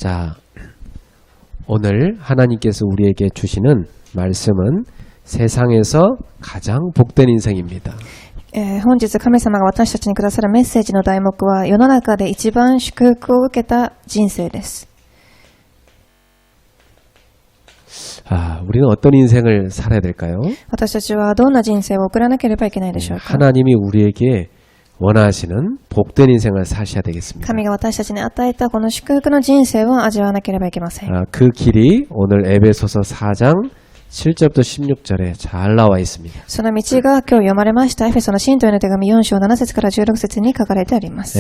자, 오늘 하나님께서 우리에게 주시는 말씀은 세상에서 가장 복된 인생입니다. 本日神様が私たちにくださるメッセージの題目は世の中で一番祝福を受けた人生です。 우리는 어떤 인생을 살아야 될까요? 私たちはどんな人生を送らなければいけないでしょうか。 하나님이 우리에게 원하시는 복된 인생을 사셔야 되겠습니다. 神が私たちに与えたこの祝福の人生を味わわなければいけません。 그 길이 오늘 에베소서 4장 7절부터 16절에 잘 나와 있습니다. その道が今日読まれましたエフェソの信徒への手紙4章7節から16節に書かれてあります。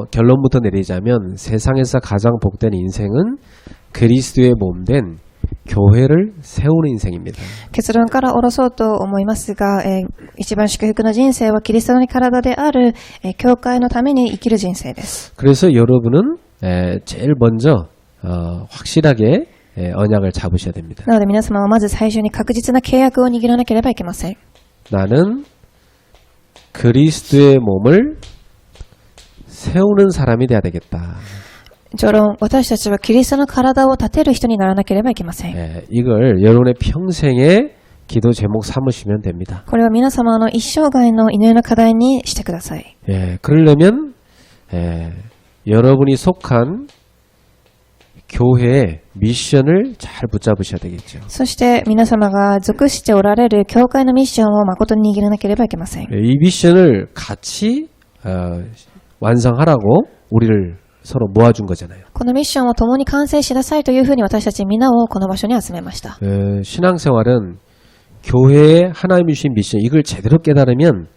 결론부터 내리자면 세상에서 가장 복된 인생은 그리스도의 몸된 교회를 세우는 인생입니다. 結論から下ろそうと思いますが、一番祝福の人生はキリストの体である、教会のために生きる人生です。 그래서 여러분은 제일 먼저 확실하게 언약을 잡으셔야 됩니다. なので皆様はまず最初に確実な契約を握らなければいけません。 나는 그리스도의 몸을 세우는 사람이 돼야 되겠다. 序論、私たちはキリストの体を立てる人にならなければいけません。 이걸 여러분의 평생의 기도 제목 삼으시면 됩니다. これは皆様の一生涯の祈りの課題にしてください。 그러려면 여러분이 속한 교회의 미션을 잘 붙잡으셔야 되겠죠. そして皆様が属しておられる教会のミッションを誠に握らなければいけません。 이 미션을 같이 완성하라고 우리를 서로 모아준 거잖아요. このミッションを共に完成しなさいというふうに私たち皆をこの場所に集めました。 신앙생활은 교회에 하나님이 주신 미션 이걸 제대로 깨달으면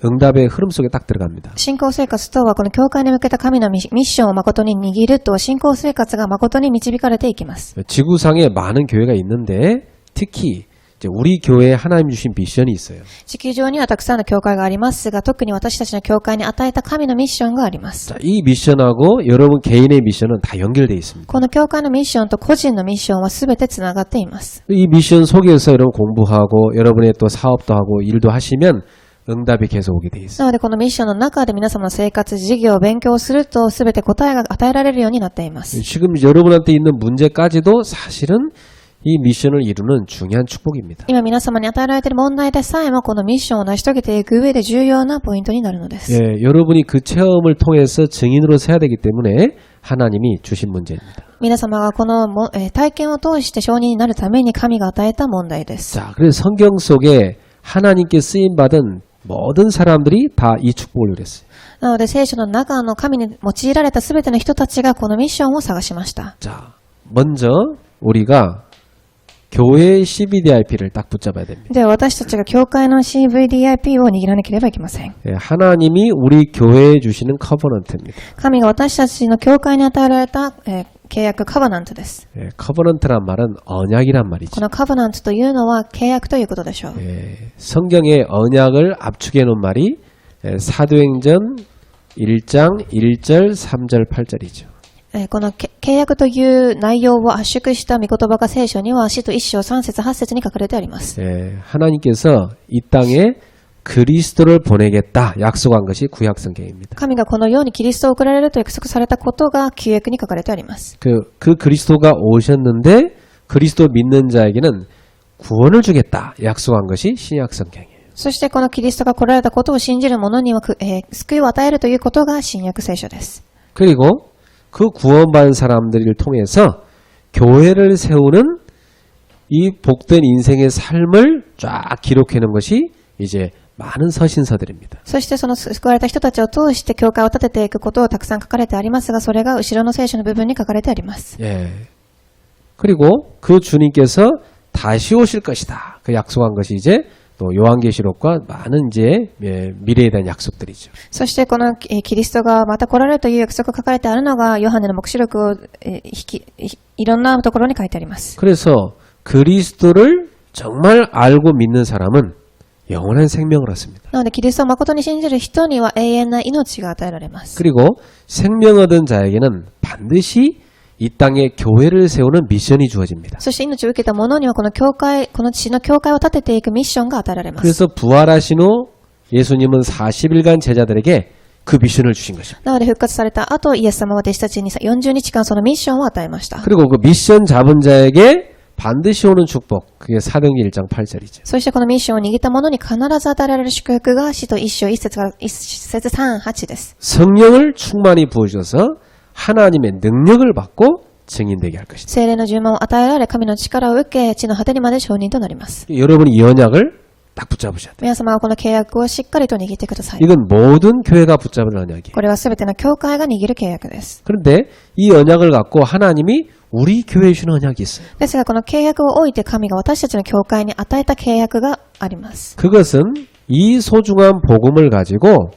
응답의 흐름 속에 딱 들어갑니다. 信仰生活とはこの教会に向けた神のミッションを誠に握ると信仰生活が誠に導かれていきます。 지구상에 많은 교회가 있는데 특히 우리 교회에 하나님 주신 미션이 있어요. 地球上にはたくさんの教会がありますが、特に私たちの教会に与えた神のミッションがあります。 자, 이 미션하고 여러분 개인의 미션은 다 연결되어 있습니다. この教会のミッションと個人のミッションはすべてつながっています。 이 미션 속에서 여러분 공부하고 여러분의 또 사업도 하고 일도 하시면 응답이 계속 오게 돼 있어요. なのでこのミッションの中で皆様の生活、事業、勉強をするとすべて答えが与えられるようになっています。 지금 여러분한테 있는 문제까지도 사실은 이 미션을 이루는 중요한 축복입니다. 今皆様に与えられている問題でさえもこのミッションを成し遂げていく上で重要なポイントになるのです。 여러분이 그 체험을 통해서 증인으로 서야 되기 때문에 하나님이 주신 문제입니다. 皆様がこの体験を通して証人になるために神が与えた問題です。 자, 그래서 성경 속에 하나님께 쓰임 받은 모든 사람들이 다 이 축복을 누렸어요. なので聖書の中の神に用いられたすべての人たちがこのミッションを探しました。 자, 먼저 우리가 교회의 CVDIP를 딱 붙잡아야 됩니다. では私たちが教会の CVDIP を握らなければいけません。 하나님이 우리 교회에 주시는 커버넌트입니다. 神が私たちの教会に与えられた、契約カバナントです。 커버넌트란 말은 언약이란 말이죠. このカバナントというのは契約ということでしょう。 성경의 언약을 압축해 놓은 말이 사도행전 1장 1절 3절 8절이죠. この契約という内容を圧縮した御言葉が聖書には使徒1章3節8節に書かれてあります。 하나님께서 이 땅에 그리스도를 보내겠다 약속한 것이 구약 성경입니다. 神がこのようにキリストを送られると約束されたことが旧約に書かれてあります。 그 그리스도가 오셨는데 그리스도 믿는 자에게는 구원을 주겠다 약속한 것이 신약 성경이에요. そしてこのキリストが来られたことを信じる者には、救いを与えるということが新約聖書です。 그리고 그 구원받은 사람들을 통해서 교회를 세우는 이 복된 인생의 삶을 쫙 기록해 놓은 것이 이제 많은 서신서들입니다. そしてその救われた人たちを通して教会を立てていくことをたくさん書かれてありますが、それが後ろの聖書の部分に書かれてあります。 그리고 그 주님께서 다시 오실 것이다. 그 약속한 것이 이제 또 요한계시록과 많은 이제 미래에 대한 약속들이죠. そしてこのキリストがまた来られるという約束が書かれてあるのがヨハネの黙示録をいろんなところに書いてあります。 그래서 그리스도를 정말 알고 믿는 사람은 영원한 생명을 얻습니다. なのでキリストを誠に信じる人には永遠な命が与えられます。 그리고 생명 얻은 자에게는 반드시 이 땅에 교회를 세우는 미션이 주어집니다. そして命を受けた者にはこの地の教会を立てていくミッションが与えられます。 그래서 부활하신 후 예수님은 40일간 제자들에게 그 미션을 주신 것입니다. なので復活された後、イエス様は弟子たちに40日間そのミッションを与えました。 그리고 그 미션 잡은 자에게 반드시 오는 축복, 그게 사도행전 1장 8절이죠. そしてこのミッションを握った者に必ず与えられる祝福が使徒1章1節から1節38です。 성령을 충만히 부어주셔서 하나님의 능력을 받고 증인되게 할 것이다. 聖霊の充満を与えられ、神の力を受け、地の果てにまで証人となります。 여러분이 이 언약을 딱 붙잡으셔야 돼요. 皆様はこの契約をしっかりと握ってください。 이건 모든 교회가 붙잡을 언약이에요. これはすべての教会が握る契約です。 그런데 이 언약을 갖고 하나님이 우리 교회에 주는 언약이 있어요. ですが、この契約を置いて神が私たちの教会に与えた契約があります。 그것은 이 소중한 복음을 가지고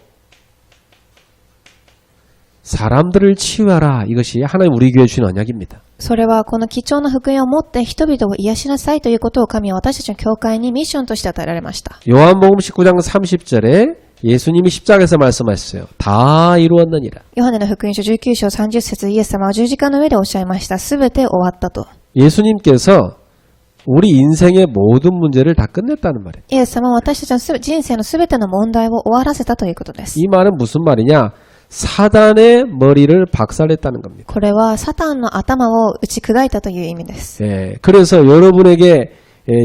사람들을 치유하라. 이것이 하나님 우리 교회에 주는 언약입니다. それはこの貴重な福音を持って人々を癒しなさいということを神は私たちの教会にミッションとして与えられました。 요한복음 19장 30절에 예수님이 십자가에서 말씀하셨어요. 다 이루었느니라. ヨハネの福音書19章30節イエス様は十字架の上でおっしゃいました。すべて終わったと。 예수님께서 우리 인생의 모든 문제를 다 끝냈다는 말이에요. イエス様は私たちの人生のすべての問題を終わらせたということです。 이 말은 무슨 말이냐? 사단의 머리를 박살냈다는 겁니다. これはサタンの頭を打ち砕いたという意味です。 예, 그래서 여러분에게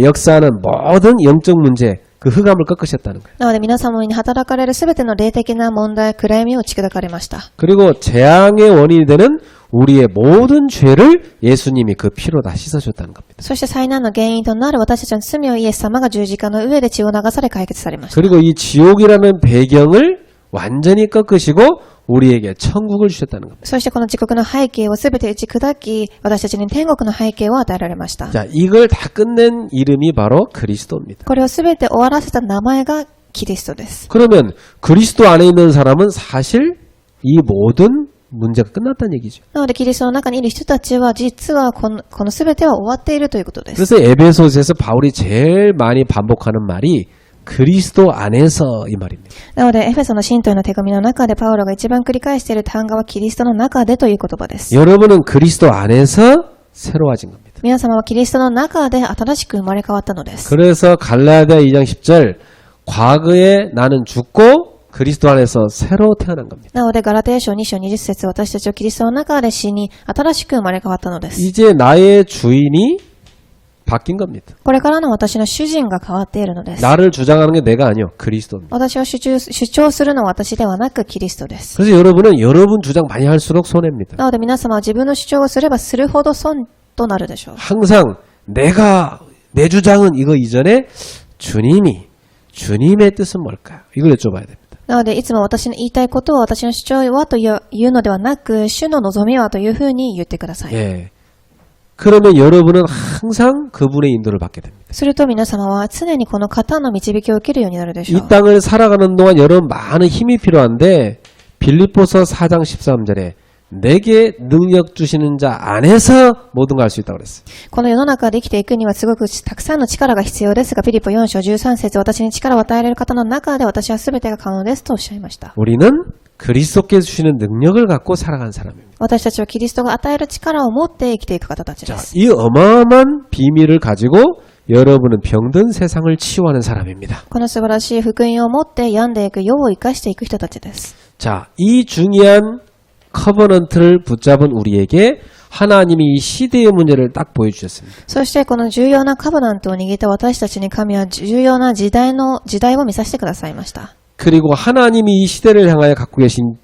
역사하는 모든 영적 문제, 그 흑암을 꺾으셨다는 거예요. なので皆様に働かれるすべての霊的な問題、暗闇を打ち砕かれました。 그리고 재앙의 원인이 되는 우리의 모든 죄를 예수님이 그 피로 다 씻어줬다는 겁니다. そして災難の原因となる私たちの罪をイエス様が十字架の上で血を流され解決されました。 그리고 이 지옥이라는 배경을 완전히 꺾으시고 우리에게 천국을 주셨다는 겁니다. そしてこの地獄の背景をすべて打ち砕き、私たちに天国の背景を与えられました。 자, 이걸 다 끝낸 이름이 바로 그리스도입니다. これをすべて終わらせた名前がキリストです。 그러면 그리스도 안에 있는 사람은 사실 이 모든 문제가 끝났다는 얘기죠. なのでキリストの中にいる人たちは実はこのすべては終わっているということです。 그래서 에베소서에서 바울이 제일 많이 반복하는 말이 그리스도 안에서 이 말입니다. なのでエフェソの信徒への手紙の中でパウロが一番繰り返している単語はキリストの中でという言葉です。 여러분은 그리스도 안에서 새로워진 겁니다. 皆様はキリストの中で新しく生まれ変わったのです。 그래서 갈라디아 2장 10절 과거에 나는 죽고 그리스도 안에서 새로 태어난 겁니다. なのでガラテヤ書2章20節私たちはキリストの中で死に新しく生まれ変わったのです。 이제 나의 주인이 바뀐 겁니다. これからの私の主人が変わっているのです。 나를 주장하는 게 내가 아니요 그리스도입니다. 私を主張するのは私ではなくキリストです。 그래서 여러분은 여러분 주장 많이 할수록 손해입니다. なので皆様は自分の主張をすればするほど損となるでしょう。 항상 내 주장은 이거 이전에 주님의 뜻은 뭘까요? 이걸 여쭤봐야 됩니다. なのでいつも私の言いたいことは私の主張はというのではなく主の望みはというふうに言ってください。 예. 그러면 여러분은 항상 그분의 인도를 받게 됩니다. すると皆様は常にこの方の導きを受けるようになるでしょう。 이 땅을 살아가는 동안 여러분 많은 힘이 필요한데 빌립보서 4장 13절에 내게 능력 주시는 자 안에서 모든 걸 할 수 있다고 그랬어요. この世の中で生きていくにはすごくたくさんの力が必要ですが、ピリポ4章13節私に力を与えられる方の中で私は全てが可能ですとおっしゃいました。 우리는 그리스도께서 주시는 능력을 갖고 살아간 사람입니다. 私たちはキリストが与える力を持って生きていく方たちで 자, す。 이 어마어마한 비밀을 가지고 여러분은 병든 세상을 치유하는 사람입니다. この素晴らしい福音を持って病んでいく世を生かしていく人たちです。 자, 이 중요한 커버넌트를 붙잡은 우리에게 하나님이 이 시대의 문제를 딱 보여주셨습니다. そしてこの重要なカバナントを握った私たちに神は重要な時代を見させてくださいました。 그리고 하나님이 이 시대를 향하여 갖고 계신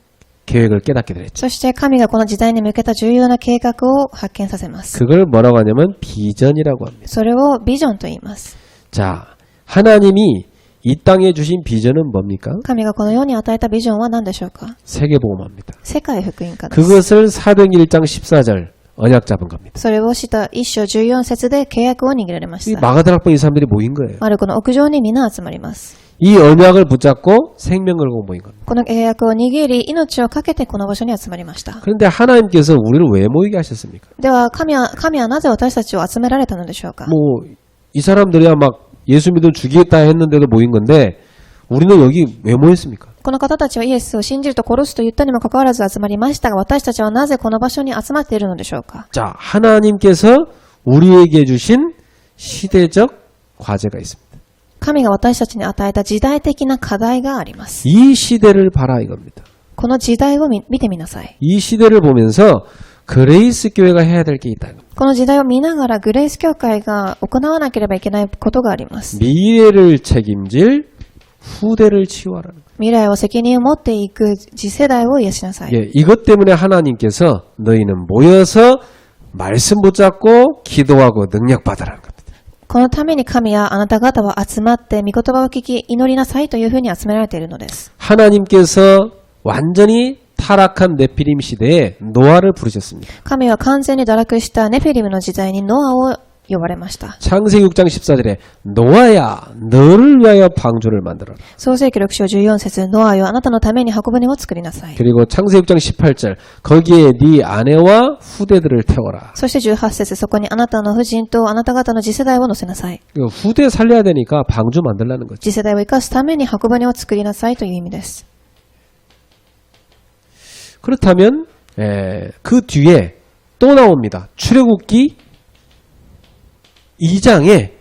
계획을 깨닫게 됐죠. そして神がこの時代に向けた重要な計画を発見させます。 그걸 뭐라고 하냐면 비전이라고 합니다. それをビジョンと言います。 자, 하나님이 이 땅에 주신 비전은 뭡니까? 神がこの世に与えたビジョンは何でしょうか？ 세계복음화입니다. 世界福音化です。 그것을 사도행전 1장 14절 언약 잡은 겁니다. それをした1章14節で契約を握られまし 이 た。 마가다락방 이 사람들이 모인 거예요. マルコの屋上に皆集まります。 이 언약을 붙잡고 생명 걸고 모인 겁니다. この契約を握り、命をかけてこの場所に集まりました。 그런데 하나님께서 우리를 왜 모이게 하셨습니까? では神はなぜ私たちを集められたのでしょうか？ 뭐 이 사람들이야 막 예수 믿어 죽이겠다 했는데도 모인 건데 우리는 여기 왜 모였습니까? この方たちはイエスを信じると殺すと言ったにもかかわらず集まりましたが、私たちはなぜこの場所に集まっているのでしょうか？ 자, 하나님께서 우리에게 주신 시대적 과제가 있습니다. 神が私たちに与えた時代的な課題があります。 이 시대를 봐라 이겁니다. この時代を見てみなさい。 이 시대를 보면서 그레이스 교회가 해야 될 게 있다. この時代を見ながらグレイス教会が行わなければいけないことがあります。 미래를 책임질 후대를 치유하라는 거예요. 未来を責任を持っていく次世代を癒しなさい。 예, 이것 때문에 하나님께서 너희는 모여서 말씀 붙잡고 기도하고 능력 받으라는 겁니다. このために神はあなた方は集まって御言葉を聞き祈りなさいというふうに集められているのです。 하나님께서 완전히 타락한 네피림 시대에 노아를 부르셨습니다. 神は完全に堕落したネフィリムの時代にノアを呼ばれました。 창세기 6장 14절에 노아야 너를 위하여 방주를 만들어라. 創世記6章14節ノアよあなたのために箱舟を作りなさい。 그리고 창세기 6장 18절 거기에 네 아내와 후대들을 태워라. そして18節そこにあなたの夫人とあなた方の次世代を乗せなさい。 후대 살려야 되니까 방주 만들라는 거죠. 次世代を生かすために箱舟を作りなさいという意味です。 그렇다면 그 뒤에 또 나옵니다. 출애굽기 2장에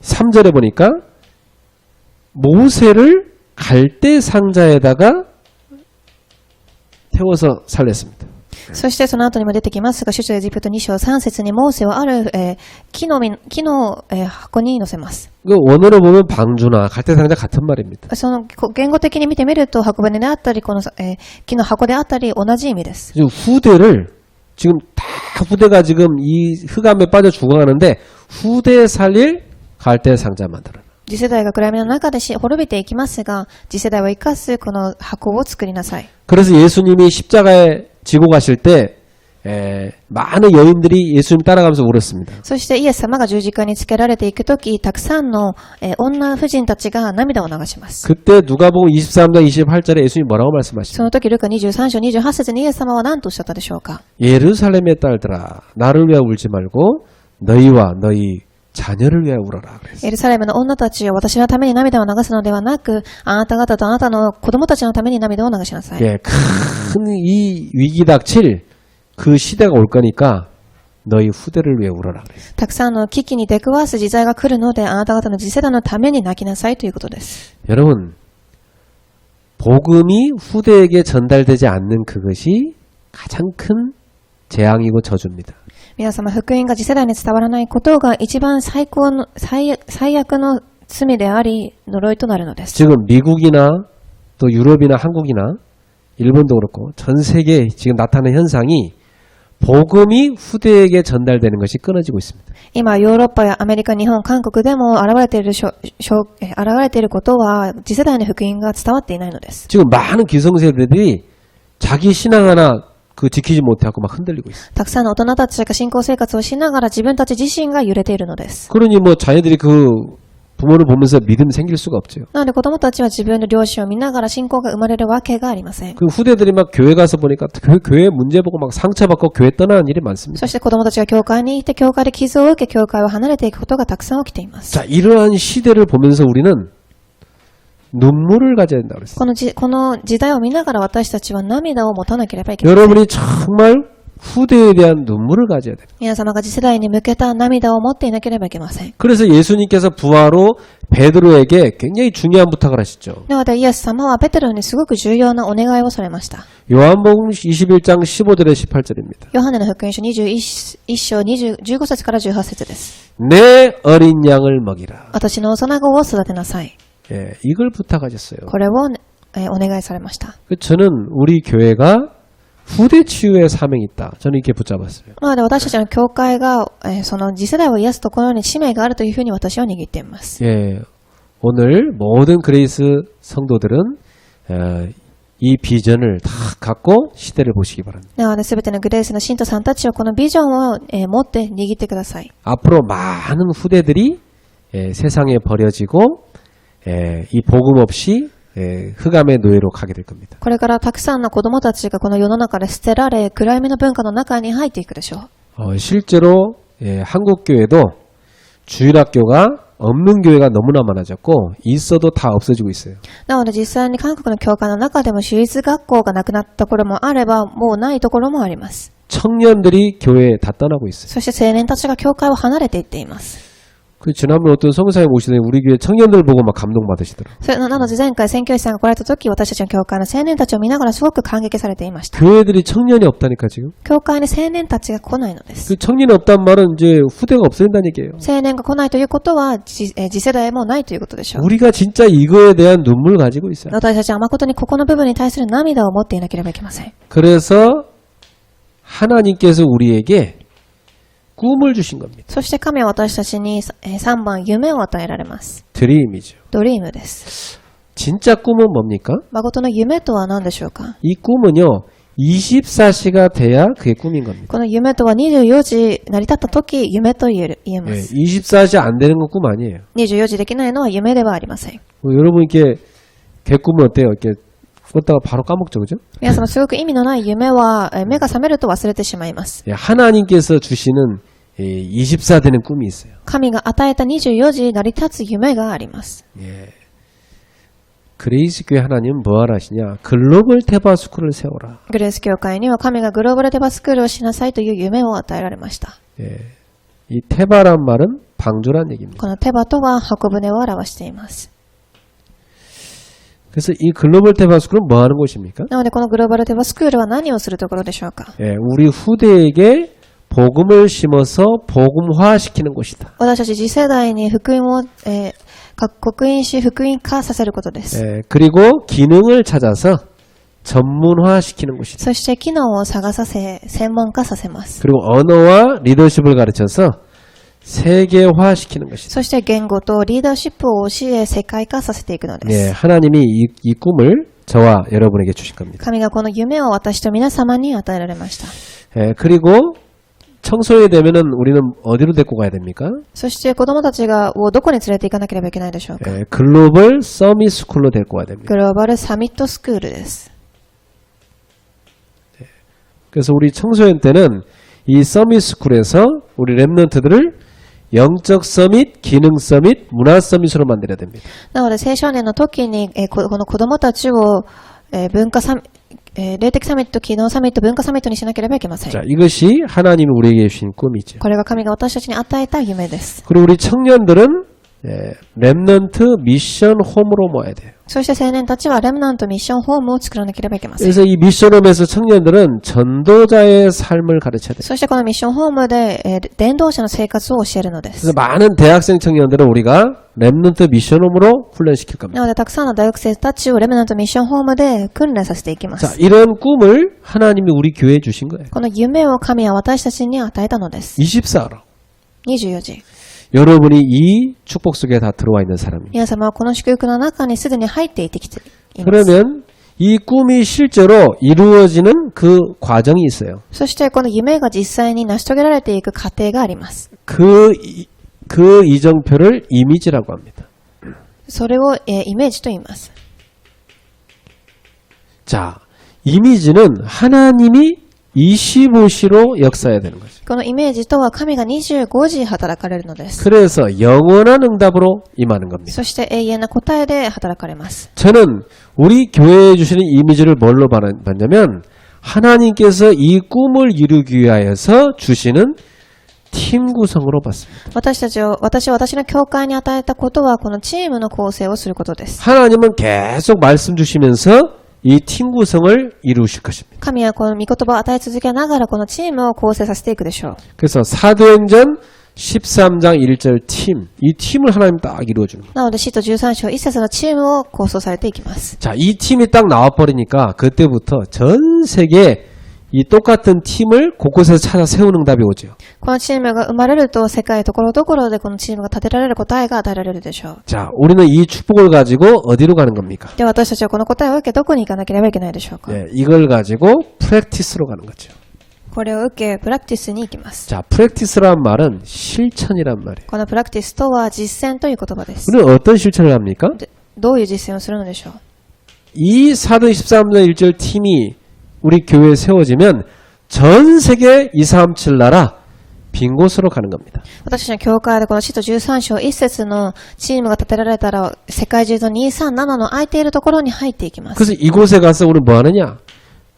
3절에 보니까 모세를 갈대 상자에다가 태워서 살렸습니다. そしてその後にも出てきますが、出エジプト2章3節にモーセはある、木の、箱に乗せます。 그 원어로 보면 방주나 갈대 상자 같은 말입니다. その言語的に見てみると箱舟であったりこの、木の箱であったり同じ意味です。 지금 후대를 지금 다 후대가 지금 이 흑암에 빠져 죽어가는데 후대 살릴 갈대 상자 만들어라. 次世代が暗闇の中で滅びていきますが、次世代を生かすこの箱を作りなさい。 그래서 예수님이 십자가에 지고 가실 때 많은 여인들이 예수님 따라가면서 울었습니다. そしてイエス様が十字架につけられていくとき、たくさんの、女婦人たちが涙を流します。 그때 누가복음 23장 28절에 예수님이 뭐라고 말씀하시죠? その時ルカ23章28節にイエス様は何とおっしゃったでしょうか。 예루살렘의 딸들아 나를 위하여 울지 말고 너희와 너희 자녀를 위하여 울어라 그랬어요. エルサレムの女たちを私のために涙を流すのではなく、あなた方とあなたの子供たちのために涙を流しなさい。 예, 큰 이 위기 닥칠 그 시대가 올 거니까 너희 후대를 위해 울어라 그랬어요. たくさんの危機に出くわす時代が来るので、あなた方の次世代のために泣きなさいということです。 여러분, 복음이 후대에게 전달되지 않는 그것이 가장 큰 재앙이고 저주입니다. 皆様、福音が次世代に伝わらないことが一番最悪の罪であり、呪いとなるのです。 지금 미국이나 또 유럽이나 한국이나 일본도 그렇고 전 세계에 지금 나타나는 현상이 복음이 후대에게 전달되는 것이 끊어지고 있습니다. 今、ヨーロッパやアメリカ、日本、韓国でも現れていることは、次世代の福音が伝わっていないのです。 지금 많은 기성세대들이 자기 신앙 하나 지키지 못하고 막 흔들리고 있어요. たくさんの大人たちが信仰生活をしながら自分たち自身が揺れているのです。 그러니 뭐 자녀들이 그 부모를 보면서 믿음 생길 수가 없죠. なので子供たちは自分の両親を見ながら信仰が生まれるわけがありません。 그 후대들이 막 교회 가서 보니까 교회 문제 보고 막 상처받고 교회 떠나는 일이 많습니다. そして子供たちが教会に行って教会で傷を受け教会を離れていくことがたくさん起きています。 자, 이러한 시대를 보면서 우리는 눈물을 가져야 된다고 그랬어요. この時代を見ながら私たちは涙を持たなければいけません。 여러분이 정말 후대에 대한 눈물을 가져야 돼요. 皆様が次世代に向けた涙を持っていなければいけません。 그래서 예수님께서 부하로 베드로에게 굉장히 중요한 부탁을 하시죠. なのでイエス様はペテロにすごく重要なお願いをされました。 요한복음 21장 15절에 18절입니다. ヨハネの福音書21章15節から18節です。 내 어린 양을 먹이라. 私の幼子を育てなさい。 예, 이걸 부탁하셨어요. これを、お願いされました。 저는 우리 교회가 후대 치유의 사명이 있다. 저는 이렇게 붙잡았어요. なので私たちの教会が、その次世代を癒すところに使命があるというふうに私は握っています。 예, 오늘 모든 그레이스 성도들은 이 비전을 다 갖고 시대를 보시기 바랍니다. なので全てのグレースの信徒さんたちはこのビジョンを、持って握ってください。 앞으로 많은 후대들이 세상에 버려지고 이 복음 없이 흑암의 노예로 가게 될 겁니다. これからたくさんの子供たちがこの世の中で捨てられ、暗闇の文化の中に入っていくでしょう。 실제로 한국 교회도 주일학교가 없는 교회가 너무나 많아졌고 있어도 다 없어지고 있어요. なので実際に韓国の教会の中でも私立学校がなくなったところもあれば、もうないところもあります。 청년들이 교회에 다 떠나고 있어요. そして青年たちが教会を離れていっています。그 지난번 어떤 성사에 모시더니 우리 교회 청년들 보고 막 감동받으시더라고요. それなので前回宣教師さんが来られた時、私たちの教会の青年たちを見ながらすごく感激されていました。 교회들이 청년이 없다니까 지금. 教会に青年たちが来ないのです。 그 청년이 없단 말은 이제 후대가 없어진다는 얘기예요. 青年が来ないということは、次世代もないということでしょう。 우리가 진짜 이거에 대한 눈물을 가지고 있어요. 私たちは誠にここの部分に対する涙を持っていなければいけません。 그래서 하나님께서 우리에게 꿈을 주신 겁니다. そして神は私たちに3番夢を与えられます。 드림이죠. ドリームです。 진짜 꿈은 뭡니까? 誠の夢とは何でしょうか。 이 꿈은요. 24시가 돼야 그게 꿈인 겁니다. この夢とは24時成り立った時夢と言えま 네, す。 24시 안 되는 건 꿈 아니에요. 24時できないのは夢ではありません。 여러분 이렇게 개꿈은 어때요? 이렇게 꿨다가 바로 까먹죠, 그죠? 皆様すごく意味のない夢は目が覚めると忘れてしまいます。 예, 하나님께서 주시는 24 되는 꿈이 있어요. 神が与えた24時成り立つ夢があります。 예. 그레이스 교회 하나님은 뭐하라 하시냐? 글로벌 테바스쿨을 세워라. グレース教会には神がグローバルテバスクールをしなさいという夢を与えられました。 예. 이 테바란 말은 방주란 얘기입니다. このテバとは箱舟を表しています。 그래서 이 글로벌 테바스쿨은 뭐 하는 곳입니까? なのでこのグローバルテバスクールは何をするところでしょうか。 예, 우리 후대에게 복음을 심어서 복음화시키는 곳이다. 私たち次世代に福音を、刻印し福音化させることです。 예, 그리고 기능을 찾아서 전문화시키는 곳이다. そして機能を探させ専門化させます。 그리고 언어와 리더십을 가르쳐서 세계화시키는 것이다. そして言語とリーダーシップを教え世界化させていくので 예, す。 하나님이 이 꿈을 저와 여러분에게 주신 겁니다. 神がこの夢を私と皆様に与えられました。 예, 그리고 청소년이 되면은 우리는 어디로 데리고 가야 됩니까? そして子供たちをどこに連れて行かなければいけないでしょうか。 예, 글로벌 서밋 스쿨로 데리고 가야 됩니다. グローバルサミットスクールです。 그래서 우리 청소년 때는 이 서밋 스쿨에서 우리 랩런트들을 영적 서밋, 기능 서밋, 문화 서밋으로 만들어야 됩니다. なので青少年の時にこの子供たちを文化サミ霊的サミット、機能サミット、文化サミットにしなければいけません。 자, 이것이 하나님이 우리에게 주신 꿈이죠. これが神が私たちに与えた夢です。 그리고 우리 청년들은 랩런트 미션 홈으로 모아야 돼요. そして青年たちはレムナントミッションホームを作らなければいけません。 그래서 이 미션홈에서 청년들은 전도자의 삶을 가르쳐야 돼요. そしてこのミッションホームで伝道者の生活を教えるのです。 그래서 많은 대학생 청년들은 우리가 랩런트 미션홈으로 훈련시킬 な 겁니다. のでたくさんの大学生たちをレムナントミッションホームで訓練させていきま 자, す。 이런 꿈을 하나님이 우리 교회에 주신 거예요. この夢を神は私たちに与えたのです。 24로. 24時。 여러분이 이 축복 속에 다 들어와 있는 사람입니다. 皆様はこの祝福の中にすでに入っていてきています。 그러면 이 꿈이 실제로 이루어지는 그 과정이 있어요. そしてこの夢が実際に成し遂げられていく過程があります。 그 이정표를 이미지라고 합니다. それをイメージと言います。 자, 이미지는 하나님이 25시로 역사해야 되는 거죠. このイメージとは神が25時働かれるのです。 그래서 영원한 응답으로 임하는 겁니다. そして永遠な答えで働かれます。 저는 우리 교회에 주시는 이미지를 뭘로 봤냐면 하나님께서 이 꿈을 이루기 위하여서 주시는 팀 구성으로 봤습니다. 私の教会に与えたことはこのチームの構成をすることです。 하나님은 계속 말씀 주시면서 이 팀 구성을 이루실 것입니다. 神はこの御言葉を与え続けながらこのチームを構成させていくでしょう。 그래서 사도행전 13장 1절 팀, 이 팀을 하나님 딱 이루어주는 거예요. なので使徒13章1節のチームを構想されていきます。 자, 이 팀이 딱 나와버리니까 그때부터 전 세계 이 똑같은 팀을 곳곳에서 찾아 세우는 응답이 오죠. このチームが生まれると世界ところどころでこのチームが立てられる答えが与えられるでしょう。 자, 우리는 이 축복을 가지고 어디로 가는 겁니까? で私たちはこの答えを受けどこに行かなければいけないでしょうか。 네, 이걸 가지고 프랙티스로 가는 거죠. これを受けプラクティスに行きます。 자, 프랙티스란 말은 실천이란 말이에요. このプラクティスとは実践という言葉です。 우리는 어떤 실천을 합니까? どういう実践をするのでしょう。 이 사도 13장 1절 팀이 우리 교회에 세워지면 전 세계 237 나라 빈 곳으로 가는 겁니다. 私たちの教会でこの使徒13章1節のチームが立てられたら世界中の237の空いているところに入っていきます。 그래서 이곳에 가서 우리는 뭐 하느냐?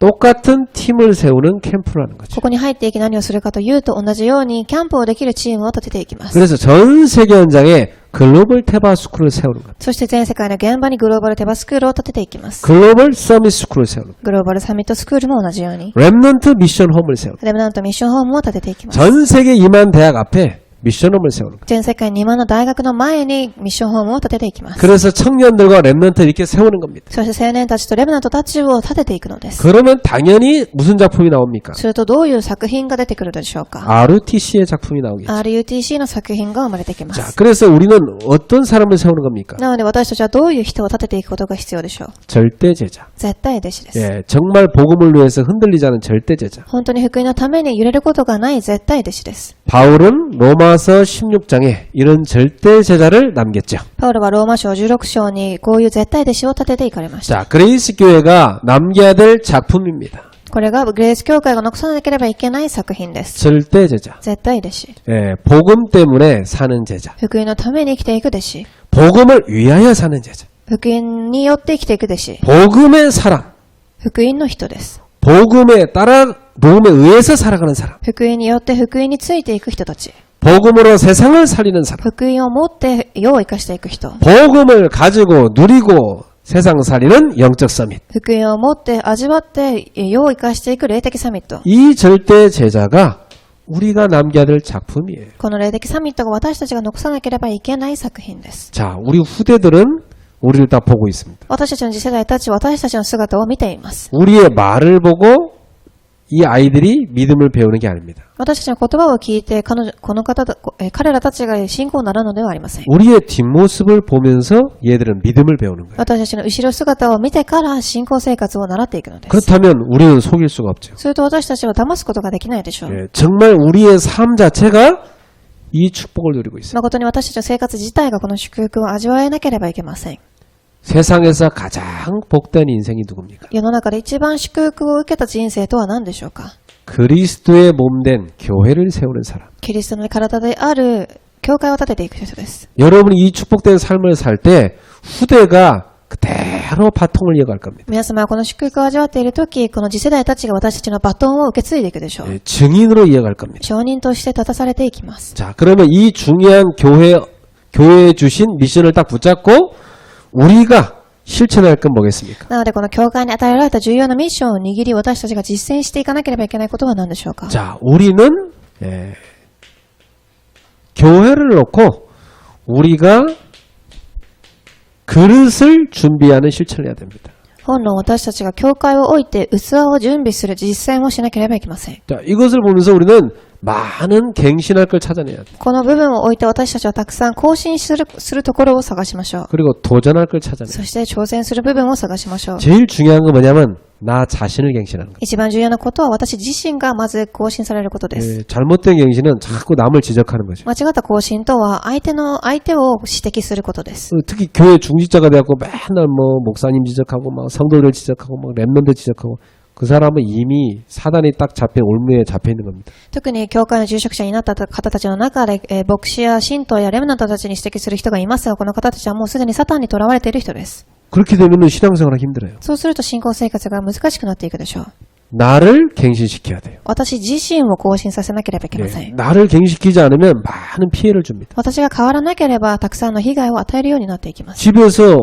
똑같은 팀을 세우는 캠프라는 거죠. ここに入っていき何をするかというと、同じようにキャンプをできるチームを立てていきます。 그래서 전 세계 현장에 글로벌 테바 스쿨을 세우는 것. そして全世界の現場にグローバルテバスクールを立てていきます。 글로벌 서밋 스쿨을 세우는 것. グローバルサミットスクールも同じように。 랩넌트 미션 홈을 세우는 것. レムナントミッションホームを立てていきます。 전 세계 2만 대학 앞에 미션 홈을 세우는 것. 全世界2万の大学の前にミッションホームを立てていきます。 그래서 청년들과 랩넌트 이렇게 세우는 겁니다. そして青年たちとレムナントたちを立てていくのです。 그러면 당연히 무슨 작품이 나옵니까? するとどういう作品が出てくるでしょうか。 RUTC의 작품이 나오겠죠. RUTC の作品が生まれてきま 자, す。 그래서 우리는 어떤 사람을 세우는 겁니까? なので私たちはどういう人を立てていくことが必要でしょう。 절대 제자. 絶対弟子です。 예, 정말 복음을 위해서 흔들리지 않은 절대 제자. 本当に福音のために揺れることがない絶対弟子です。 바울은 로마서 16장에 이런 절대 제자를 남겼죠. パウロはローマ書16章にこういう絶対弟子を立てていかれました。 자, 그레이스 교회가 남겨야 될 작품입니다. これがグレース教会が残さなければいけない作品です。 절대 제자. 絶対弟子。 예, 복음 때문에 사는 제자. 福音のために生きていく弟子。 복음을 위하여 사는 제자. 福音によって生きていく弟子。 복음의 사랑. 福音の人です。 복음에 의해서 살아가는 사람. 福音によって福音についていく人たち。 복음으로 세상을 살리는 사람. 福音を持って世を生かしていく人。 복음을 가지고 누리고 세상 살리는 영적 서밋. 福音を持って味わって世を生かしていく霊的サミット。 이 절대 제자가 우리가 남겨야 될 작품이에요. この霊的サミットが私たちが残さなければいけない作品です。 자, 우리 후대들은 우리를 다 보고 있습니다. 私たちの次世代たちは私たちの姿を見ています。 우리의 말을 보고 이 아이들이 믿음을 배우는 게 아닙니다. 私たちの言葉を聞いて彼らたちが信仰を習うのではありません。 우리의 뒷모습을 보면서 얘들은 믿음을 배우는 거예요. 私たちの後ろ姿を見てから信仰生活を習っていくのです。 그렇다면 우리는 속일 수가 없죠. すると私たちは騙すことができないでしょう。 예, 정말 우리의 삶 자체가 이 축복을 누리고 있어요. 誠に私たちの生活自体がこの祝福を味わえなければいけません。 세상에서 가장 복된 인생이 누굽니까? 世の中で一番祝福を受けた人生とは何でしょうか。 그리스도의 몸된 교회를 세우는 사람. キリストの体である教会を立てていく人です。 여러분이 이 축복된 삶을 살 때 후대가 그대로 바통을 이어갈 겁니다. 皆様はこの祝福を味わっているとき、この次世代たちが私たちのバトンを受け継いでいくでしょう。 예, 증인으로 이어갈 겁니다. 証人として立たされていきます。 자, 그러면 이 중요한 교회에 주신 미션을 딱 붙잡고 우리가 실천할 건 뭐겠습니까? なのでこの教会に与えられた重要なミッションを握り私たちが実践していかなければいけないことは何でしょうか。 자, 우리는 교회를 놓고 우리가 그릇을 준비하는 실천을 해야 됩니다. 本論私たちが教会を置いて器を準備する実践をしなければいけません。 자, 이것을 보면서 우리는 많은 갱신할 걸 찾아내야 돼. この部分を置いて私たちはたくさん更新するところを探しましょう。 그리고 도전할 걸 찾아내야 돼. そして挑戦する部分を探しましょう。 제일 중요한 건 뭐냐면 나 자신을 갱신하는 거예요. 一番重要なことは私自身がまず更新されることです。 잘못된 갱신은 자꾸 남을 지적하는 거죠. 間違った更新とは相手を指摘することです。 특히 교회 중직자가 돼갖고 맨날 뭐 목사님 지적하고 막 성도들 지적하고 막 랩런들 지적하고 그 사람은 이미 사단이 딱 잡힌 올무에 잡혀 있는 겁니다. 特に教会の住職者になった方たちの中で、牧師や信徒やレムナントたちに指摘する人がいますが、この方たちはもうすでにサタンに囚われている人です。 그렇게 되면 신앙생활이 힘들어요. そうすると信仰生活が難しくなっていくでしょう。 나를 갱신시켜야 돼요. 私自身を更新させなければいけません。 나를 갱신시키지 않으면 많은 피해를 줍니다. 私が変わらなければたくさんの被害を与えるようになっていきます。 집에서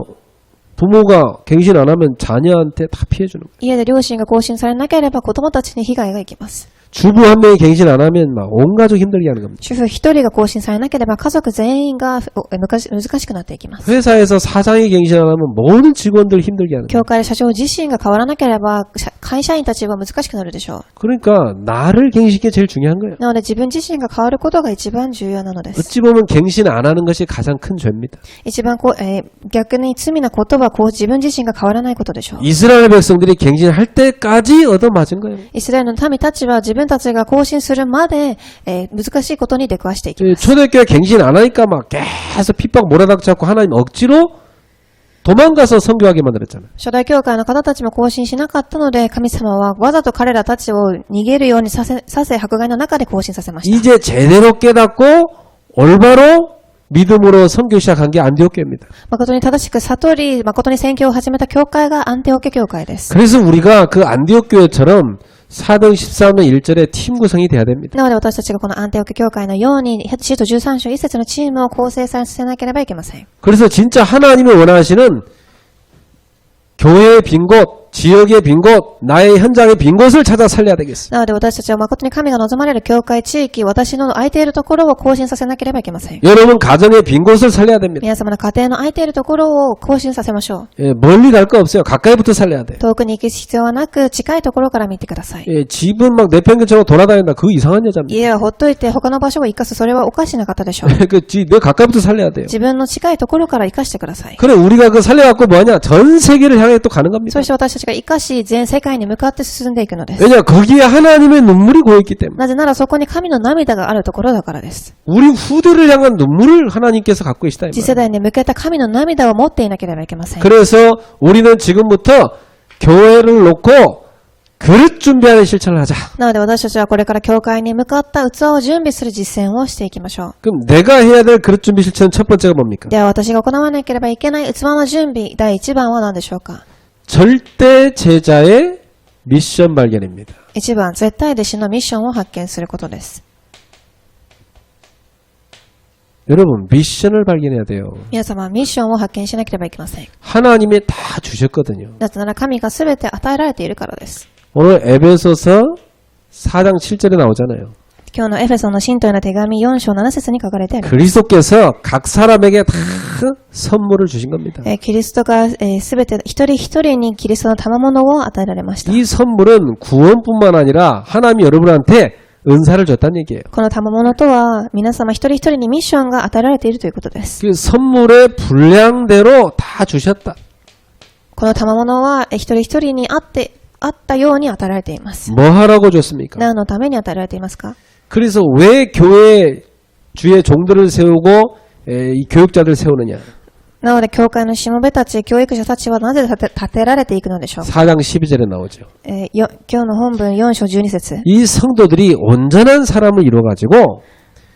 부모가 갱신 안 하면 자녀한테 다 피해 주는 거예요. 家で両親が更新されなければ子供たちに被害がいきます。 주부 한 명이 갱신 안 하면 막 온 가족 힘들게 하는 겁니다. 主婦一人が更新されなければ家族全員が難しくなっていきます。 회사에서 사장이 갱신 안 하면 모든 직원들 힘들게 하는 거예요. 教会で社長自身が変わらなければ会社員たちは難しくなるでしょう。 그러니까 나를 갱신시키는 게 제일 중요한 거예요. なので自分自身が変わることが一番重要なのです。 어찌 보면 갱신 안 하는 것이 가장 큰 죄입니다. 一番逆に罪なことは自分自身が変わらないことでしょう。 이스라엘 백성들이 갱신할 때까지 얻어맞은 거예요. イスラエルの民たちは自分たちが更新するまで、難しいことに出くわしていきます。 초대교회 갱신 안 하니까 막 계속 핍박 몰아닥쳐갖고 하나님 억지로 도망가서 선교하게 만들었잖아요. 初代教会の方たちも更新しなかったので、神様はわざと彼らたちを逃げるようにさせ迫害の中で更新させました。 이제 제대로 깨닫고 올바로 믿음으로 선교 시작한 게 안디옥 교회입니다. 誠に正しく悟り、誠に宣教を始めた教会がアンテオケ教会です。 그래서 우리가 그 안디옥 교회처럼 4등 13년 1절에 팀 구성이 돼야 됩니다. なので私たちがこのアンテオケ教会のように、使徒13章1節のチームを構成させなければいけません。 그래서 진짜 하나님이 원하시는 교회의 빈 곳, 지역의 빈 곳, 나의 현장의 빈 곳을 찾아 살려야 되겠습니다. なので私たちは誠に神が望まれる教会、地域、私の空いているところを更新させなければいけません。 여러분 가정의 빈 곳을 살려야 됩니다. 皆様の家庭の空いているところを更新させましょう。 예, 멀리 갈 거 없어요. 가까이부터 살려야 돼요. 遠くに行く必要はなく、近いところから見てください。 예, 집은 막 내팽개처럼 돌아다닌다. 그거 이상한 여자입니다. 家はほっといて他の場所を生かす、それはおかしな方でしょう。 내 가까이부터 살려야 돼요. 自分の近いところから生かしてください。 그래 우리가 그 살려갖고 뭐냐? 전 세계를 향해 또 가는 겁니다. そして私たちが生かし、全世界に向かって進んでいくのです。 왜냐? 거기에 하나님의 눈물이 고였기 때문에. なぜならそこに神の涙があるところだからです。 우리 후대를 향한 눈물을 하나님께서 갖고 계시다. 이 次世 말이에요. 代に向けた神の涙を持っていなければいけません。 그래서 우리는 지금부터 교회를 놓고 그릇 준비하는 실천을 하자. なので私たちはこれから教会に向かった器を準備する実践をしていきましょう。 그럼 내가 해야 될 그릇 준비 실천 첫 번째가 뭡니까? では私が行わなければいけない器の準備、第1番は何でしょうか。 절대 제자의 미션 발견입니다. 1番、絶対弟子のミッションを発見することです。 여러분 미션을 발견해야 돼요. 皆様はミッションを発見しなければいけません。 하나님이 다 주셨거든요. なぜなら神が全て与えられているからです。 오늘 에베소서 4장 7절에 나오잖아요. 今日のエフェソンの信徒への手紙4章7節に書かれてあります。 그리스도께서 각 사람에게 다 선물을 주신 겁니다. キリストが全て一人一人にキリストの賜物を与えられました。 이 선물은 구원뿐만 아니라 하나님이 여러분한테 은사를 줬다는 얘기예요. この賜物とは皆様一人一人にミッションが与えられているということです。 그 선물의 분량대로 다 주셨다. この賜物は一人一人にあったように与えられています。 뭐 하라고 줬습니까? 何のために与えられていますか？ 그래서 왜 교회 주의 종들을 세우고 이 교육자들 세우느냐? なので教会のしもべたち、教育者たちはなぜ立てられていくのでしょうか。 4장 12절에 나오죠. 今日の本文4章12節。 이 성도들이 온전한 사람을 이루어가지고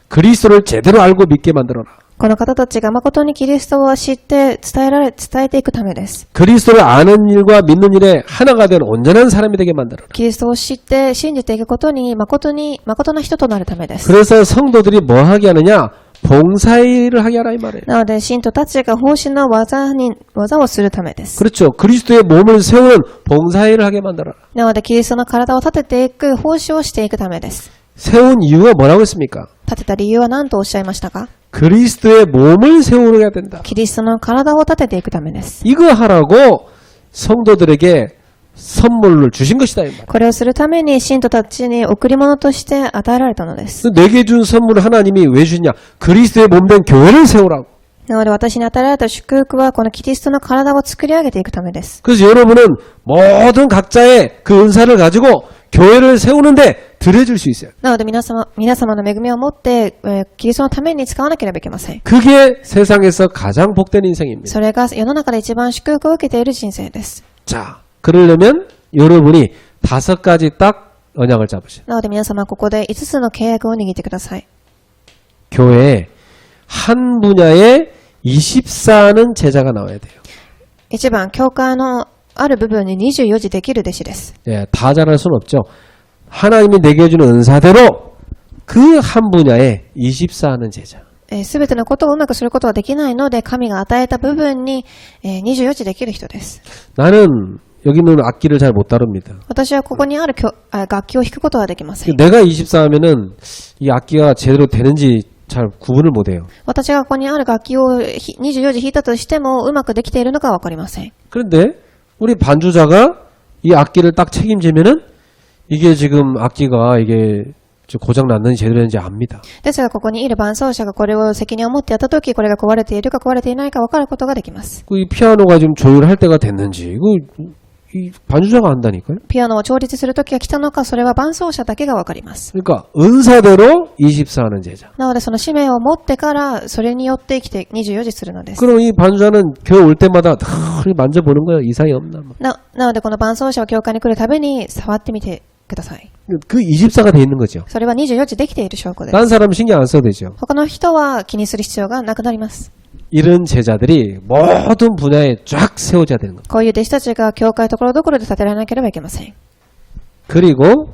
그리스도를 제대로 알고 믿게 만들어라. この方たちが誠にキリストを知って伝えていくためです。 그리스도를 아는 일과 믿는 일에 하나가 된 온전한 사람이 되게 만들어라. キリストを知って信じていくことに誠な人となるためです。 그래서 성도들이 뭐 하게 하느냐? 봉사일을 하게 하라 이 말이에요. なので信徒たちが奉仕の技をするためです。 그렇죠. 그리스도의 몸을 세우는 봉사일을 하게 만들어라. なのでキリストの体を立てていく奉仕をしていくためです。 세운 이유가 뭐라고 했습니까? 立てた理由は何とおっしゃいましたか？ 그리스도의 몸을 세우려야 된다. キリストの体を立てていくためです。 이거 하라고 성도들에게 선물을 주신 것이다 이 말. これをするために信徒たちに贈り物として与えられたのです。 내게 준 선물을 하나님이 왜 주냐? 그리스도의 몸된 교회를 세우라고. なので私に与えられた祝福はこのキリストの体を作り上げていくためです。 그래서 여러분은 모든 각자의 그 은사를 가지고 교회를 세우는데 들여줄 수 있어요. なので皆様の恵みを持って、キリストのために使わなければいけません。 그게 세상에서 가장 복된 인생입니다. それが世の中で一番祝福を受けている人生です。 자, 그러려면 여러분이 5가지 딱 언약을 잡으셔요. なので皆様ここで5つの契約を握ってください。 교회에 한 분야에 24는 제자가 나와야 돼요. 1番、教会のある部分に24時できる弟子です。 예, 다 잘할 수는 없죠. 하나님이 내게 주는 은사대로 그 한 분야에 24는 제자. すべてのことをうまくすることはできないので、神が与えた部分に、24時できる人です。 나는 여기 있는 악기를 잘 못 다룹니다. 私はここにある楽器を弾くことはできません。 내가 24하면은 이 악기가 제대로 되는지 잘 구분을 못 해요. 私がここにある楽器を24時弾いたとしてもうまくできているのかわかりません。 그런데 우리 반주자가 이 악기를 딱 책임지면은 이게 지금 악기가 이게 고장 났는지 제대로 됐는지 압니다. ですがここにいる伴奏者がこれを責任を持ってやったとき、これが壊れているか壊れていないかわかることができます。 이 피아노가 지금 조율할 때가 됐는지 이거 이 반주자가 안다니까요. ピアノを調律するときが来たのか、それは伴奏者だけがわかります。 그러니까 은사대로 24하는 제자. なのでその使命を持ってから、それによって生きて24時するのです。 그럼 이 반주자는 교회 올 때마다 다 만져보는 거예요. 이상이 없나. なのでこの伴奏者は教会に来るたびに触ってみてください。 그 24가 돼 있는 거죠. それは24時できている証拠です。 다른 사람은 신경 안 써도 되죠. 他の人は気にする必要がなくなります。 이런 제자들이 모든 분야에 쫙 세워져야 되는 겁니다. こういう弟子たちが教会ところどころで建てられなければいけません。 그리고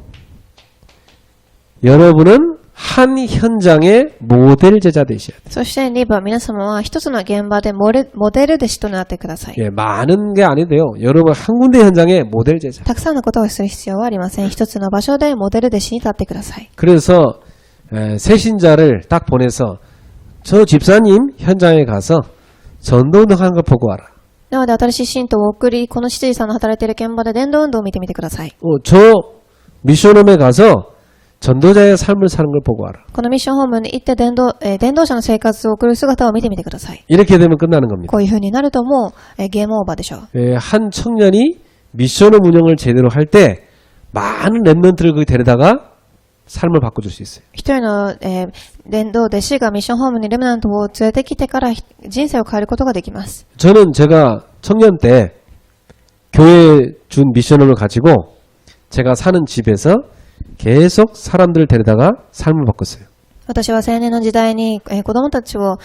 여러분은 한 현장의 모델 제자 되셔야 돼요. そして2番、皆様は一つの現場でモデル弟子となってください。 예, 많은 게 아닌데요. 여러분 한 군데 현장의 모델 제자. たくさんのことをする必要はありません。一つの場所でモデル弟子に立ってください。 그래서 새신자를 딱 보내서 저 집사님 현장에 가서 전도운동하는 걸 보고 와라. なので新しい信徒を送り、この執事さんの働いている現場で伝道運動を見てみてください。 저 미션홈에 가서 전도자의 삶을 사는 걸 보고 와라. このミッションホームに行って伝道者の生活を送る姿を見てみてください。 이렇게 되면 끝나는 겁니다. こういう風になるともうゲームオーバーでしょう。 한 청년이 미션홈 운영을 제대로 할 때 많은 랩런트를 거기 데려다가 삶을 바꿔줄 수 있어요. 一人の、伝道弟子がミッションホームにレムナントを連れてきてから人生を変えることができます。 저는 제가 청년 때 교회 준 미션홈을 가지고 제가 사는 집에서 계속 사람들을 데려다가 삶을 바꿨어요. 私は青年の時代に、子供たちを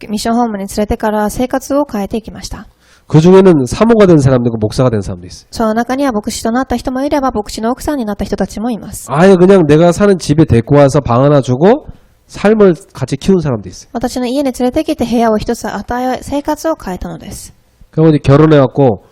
ミッションホームに連れてから生活を変えていきました。 그 중에는 사모가 된 사람도 있고 목사가 된 사람도 있어요. その中には牧師となった人もいれば牧師の奥さんになった人たちもいます。 아예 그냥 내가 사는 집에 데리고 와서 방 하나 주고 삶을 같이 키운 사람도 있어요. 私の家に連れてきて部屋を一つ与え生活を変えたのです。 그리고 이제 결혼해갖고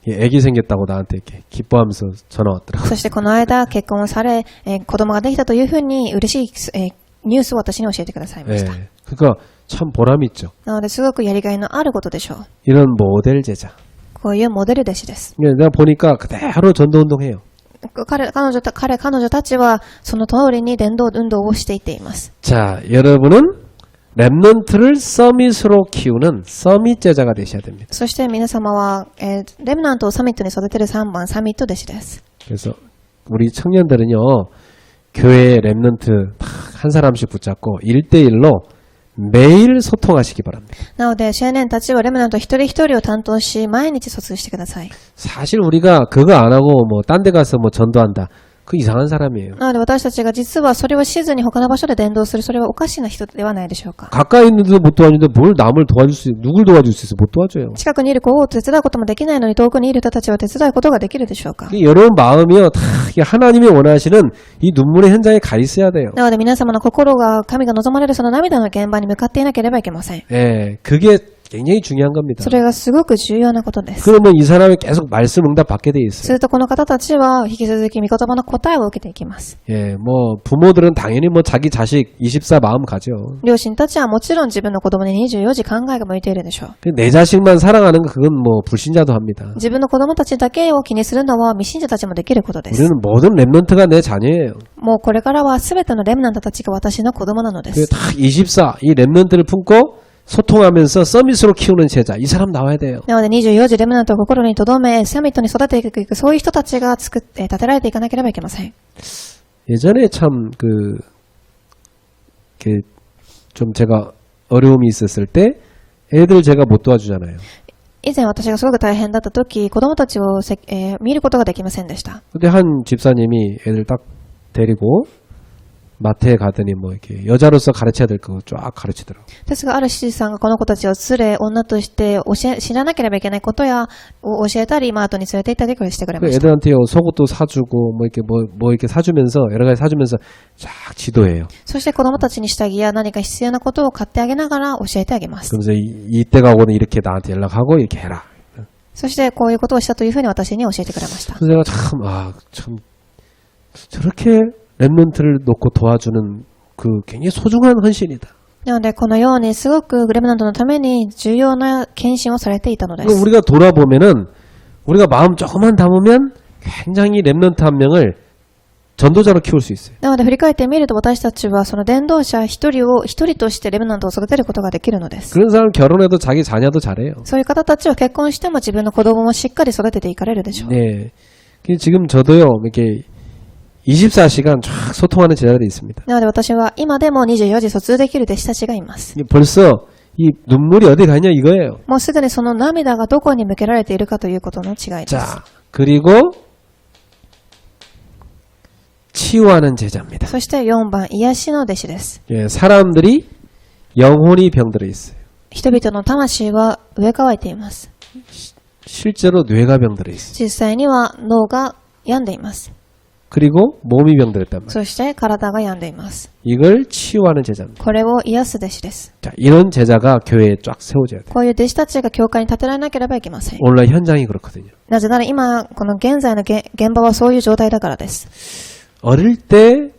애기 생겼다고 나한테 이렇게 기뻐하면서 전화 왔더라고요. そしてこの間結婚をされ、子供ができたというふうに嬉しい、ニュースを私に教えてくださいました。 그러니까 참 보람이 있죠. なのですごくやりがいのあることでしょう。 이런 모델 제자. こういうモデル弟子です。 내가 보니까 그대로 전도운동해요. 彼女たちはその通りに伝道運動をしていっています。 자, 여러분은 랩런트를 서밋으로 키우는 서밋 제자가 되셔야 됩니다. そして皆様は、レムナントをサミットに育てる3番サミット弟子です。 그래서 우리 청년들은요, 교회 랩런트 한 사람씩 붙잡고 1대1로 매일 소통하시기 바랍니다. なので青年たちはレムナント一人一人を担当し毎日疎通してください。 사실 우리가 그거 안 하고 뭐 딴 데 가서 뭐 전도한다. 그 이상한 사람이에요. なので私たちが実はそれをしずに他の場所で伝道する、それはおかしな人ではないでしょうか。 가까이 있는데도 못 도와주는데 뭘 남을 도와줄 수, 누굴 도와줄 수 있어? 못 도와줘요. 近くにいる子を手伝うこともできないのに遠くにいる人たちは手伝うことができるでしょうか。 여러분 마음이요, 다 하나님이 원하시는 이 눈물의 현장에 가 있어야 돼요. なので皆様の心が神が望まれるその涙の現場に向かっていなければいけません。 예, 그게 굉장히 중요한 겁니다. それがすごく重要なことです。 그러면 이 사람이 계속 말씀 응답 받게 돼 す 있어요. るとこの方たちは引き続き御言葉の答えを受けていきます。 예, 뭐 부모들은 당연히 뭐 자기 자식 24 마음 가죠. 両親たちはもちろん自分の子供に24時考えが向いているでしょう。 내 자식만 사랑하는 거 그건 뭐 불신자도 합니다. 自分の子供たちだけを気にするのは未信者たちもできることです。 우리는 모든 랩런트가 내 자녀예요. もうこれからは全てのレムナントたちが私の子供なので 그게 す。 다 24, 이 랩런트를 품고 소통하면서 서밋으로 키우는 제자, 이 사람 나와야 돼요. なので24時レムナントを心に留め、サミットに育てていく、そういう人たちが立てられていかなければいけません。 예전에 참 좀 제가 어려움이 있었을 때 애들 제가 못 도와주잖아요. 以前私がすごく大変だった時、子供たちを見ることができませんでした。 근데 한 집사님이 애들 딱 데리고 마트에 가더니 뭐 이렇게 여자로서 가르쳐야 될 거 쫙 가르치더라고요. ですが、ある執事さんがこの子たちを連れ、女として知らなければいけないことや、を教えたり、マートに連れて行ったりしてくれました。 애들한테요 속옷도 사주고 뭐 이렇게 사주면서 여러 가지 사주면서 쫙 지도해요. そして子供たちに下着や何か必要なことを買ってあげながら教えてあげます。 그러면서 이때 가고는 이렇게 나한테 연락하고 이렇게 해라. そしてこういうことをしたというふうに私に教えてくれました。 그래서 제가 참 저렇게 랩런트를 놓고 도와주는 그 굉장히 소중한 헌신이다. なのでこのようにすごくレムナントのために重要な献身をされていたのです。 우리가 돌아보면은 우리가 마음 조금만 담으면 굉장히 랩런트 한 명을 전도자로 키울 수 있어요. なので振り返ってみると私たちはその伝道者一人としてレムナントを育てることができるのです。 그런 사람 결혼해도 자기 자녀도 잘해요. そういう方たちは結婚しても自分の子供もしっかり育てていかれるでしょう。 네. 지금 저도요 이렇게 24시간 쫙 소통하는 제자들이 있습니다. なので私は今でも24時疎通できる弟子たちがいます。 벌써 이 눈물이 어디 가냐 이거예요. もうすでにその涙がどこに向けられているかということの違いです。 자, 그리고 치유하는 제자입니다. そして4番、癒しの弟子です。 예, 사람들이 영혼이 병들어 있어요. 人々の魂は植え替えています。 실제로 뇌가 병들어 있어요. 実際には脳が病んでいます。 그리고 몸이 병들었단 말이에요. そして体が病んでいます。 이걸 치유하는 제자입니다. これを癒す弟子です。 자, 이런 제자가 교회에 쫙 세워져야 돼요. こういう弟子たちが教会に立てられなければいけません。 오늘날 현장이 그렇거든요. なぜなら今、この現在の現場はそういう状態だからです。 어릴 때